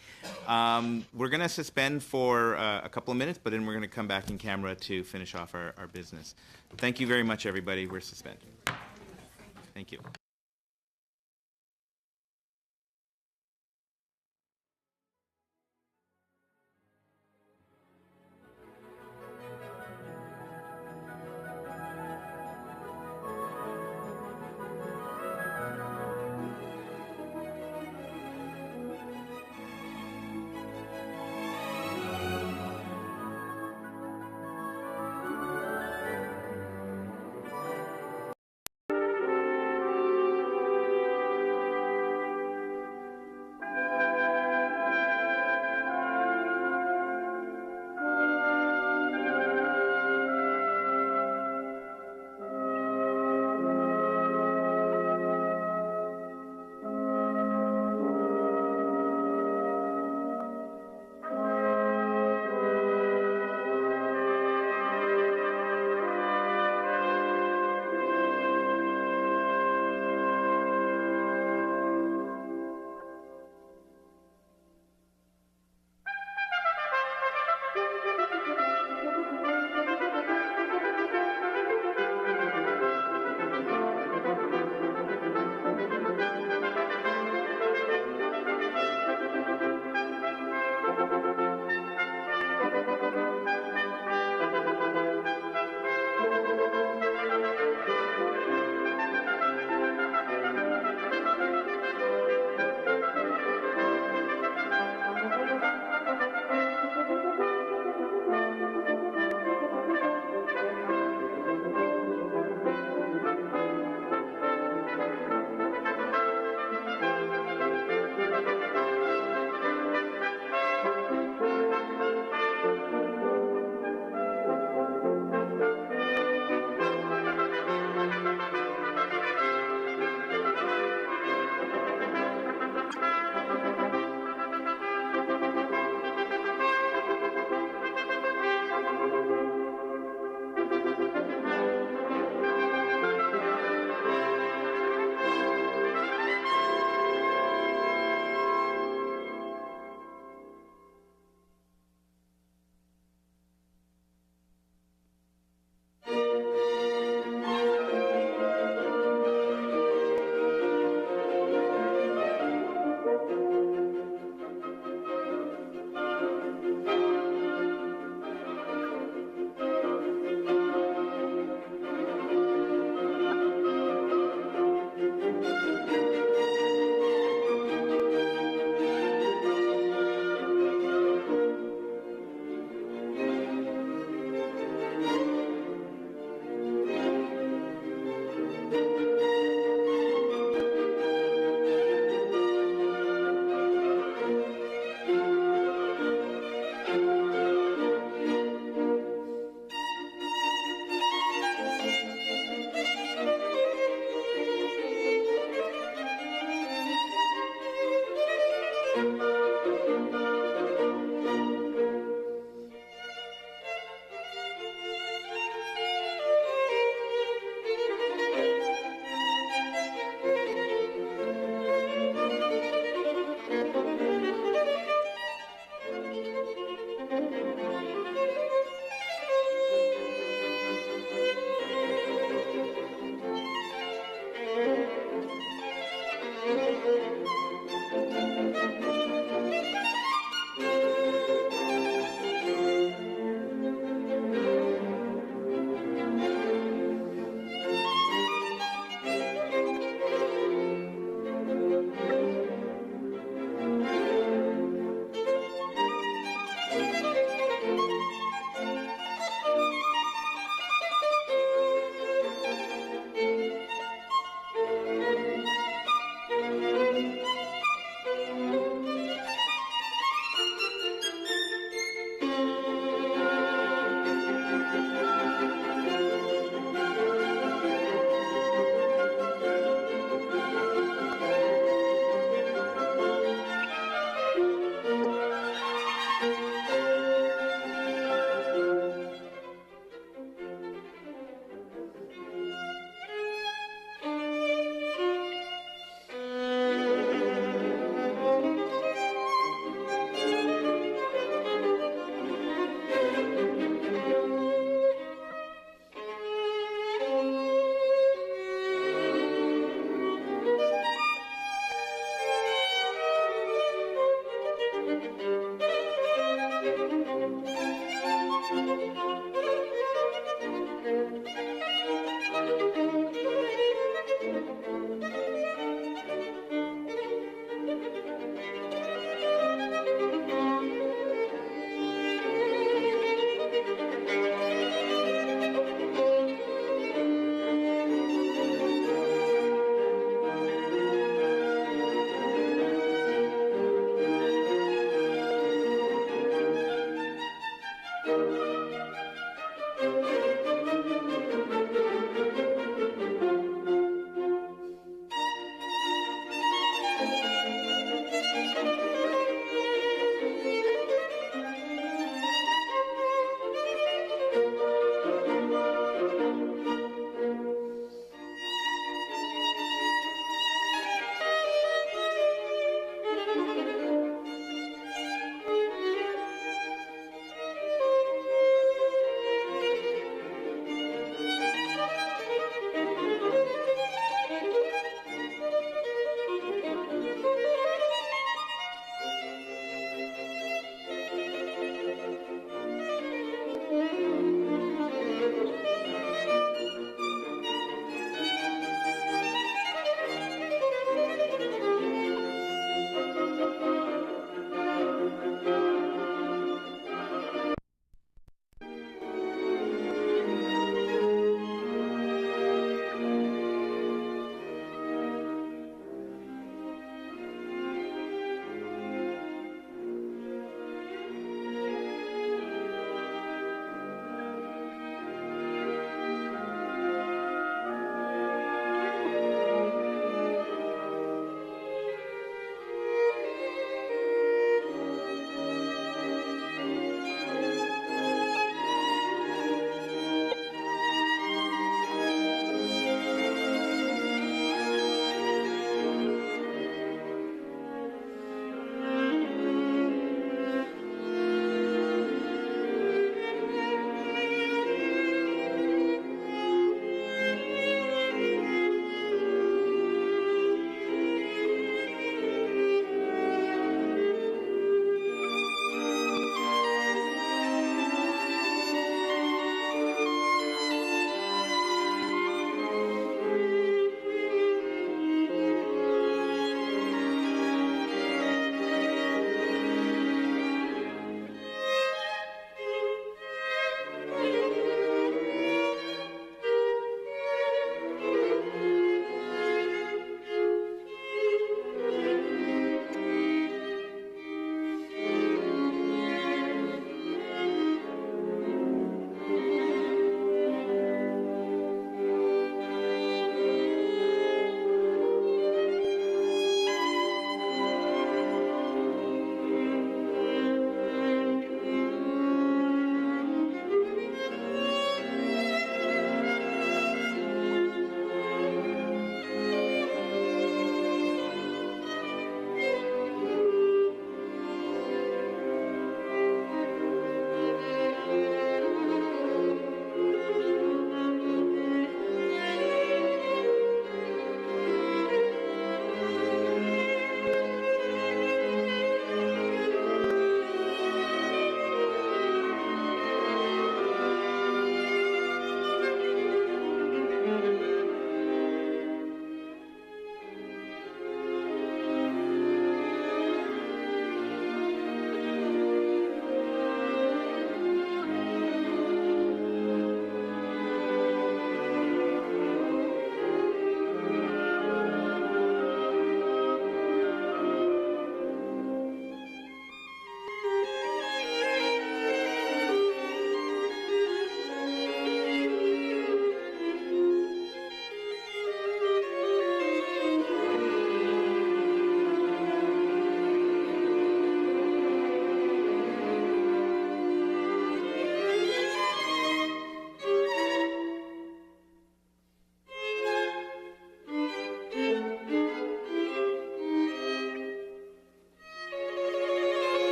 We're going to suspend for a couple of minutes, but then we're going to come back in camera to finish off our business. Thank you very much, everybody. We're suspended. Thank you.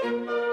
Thank you.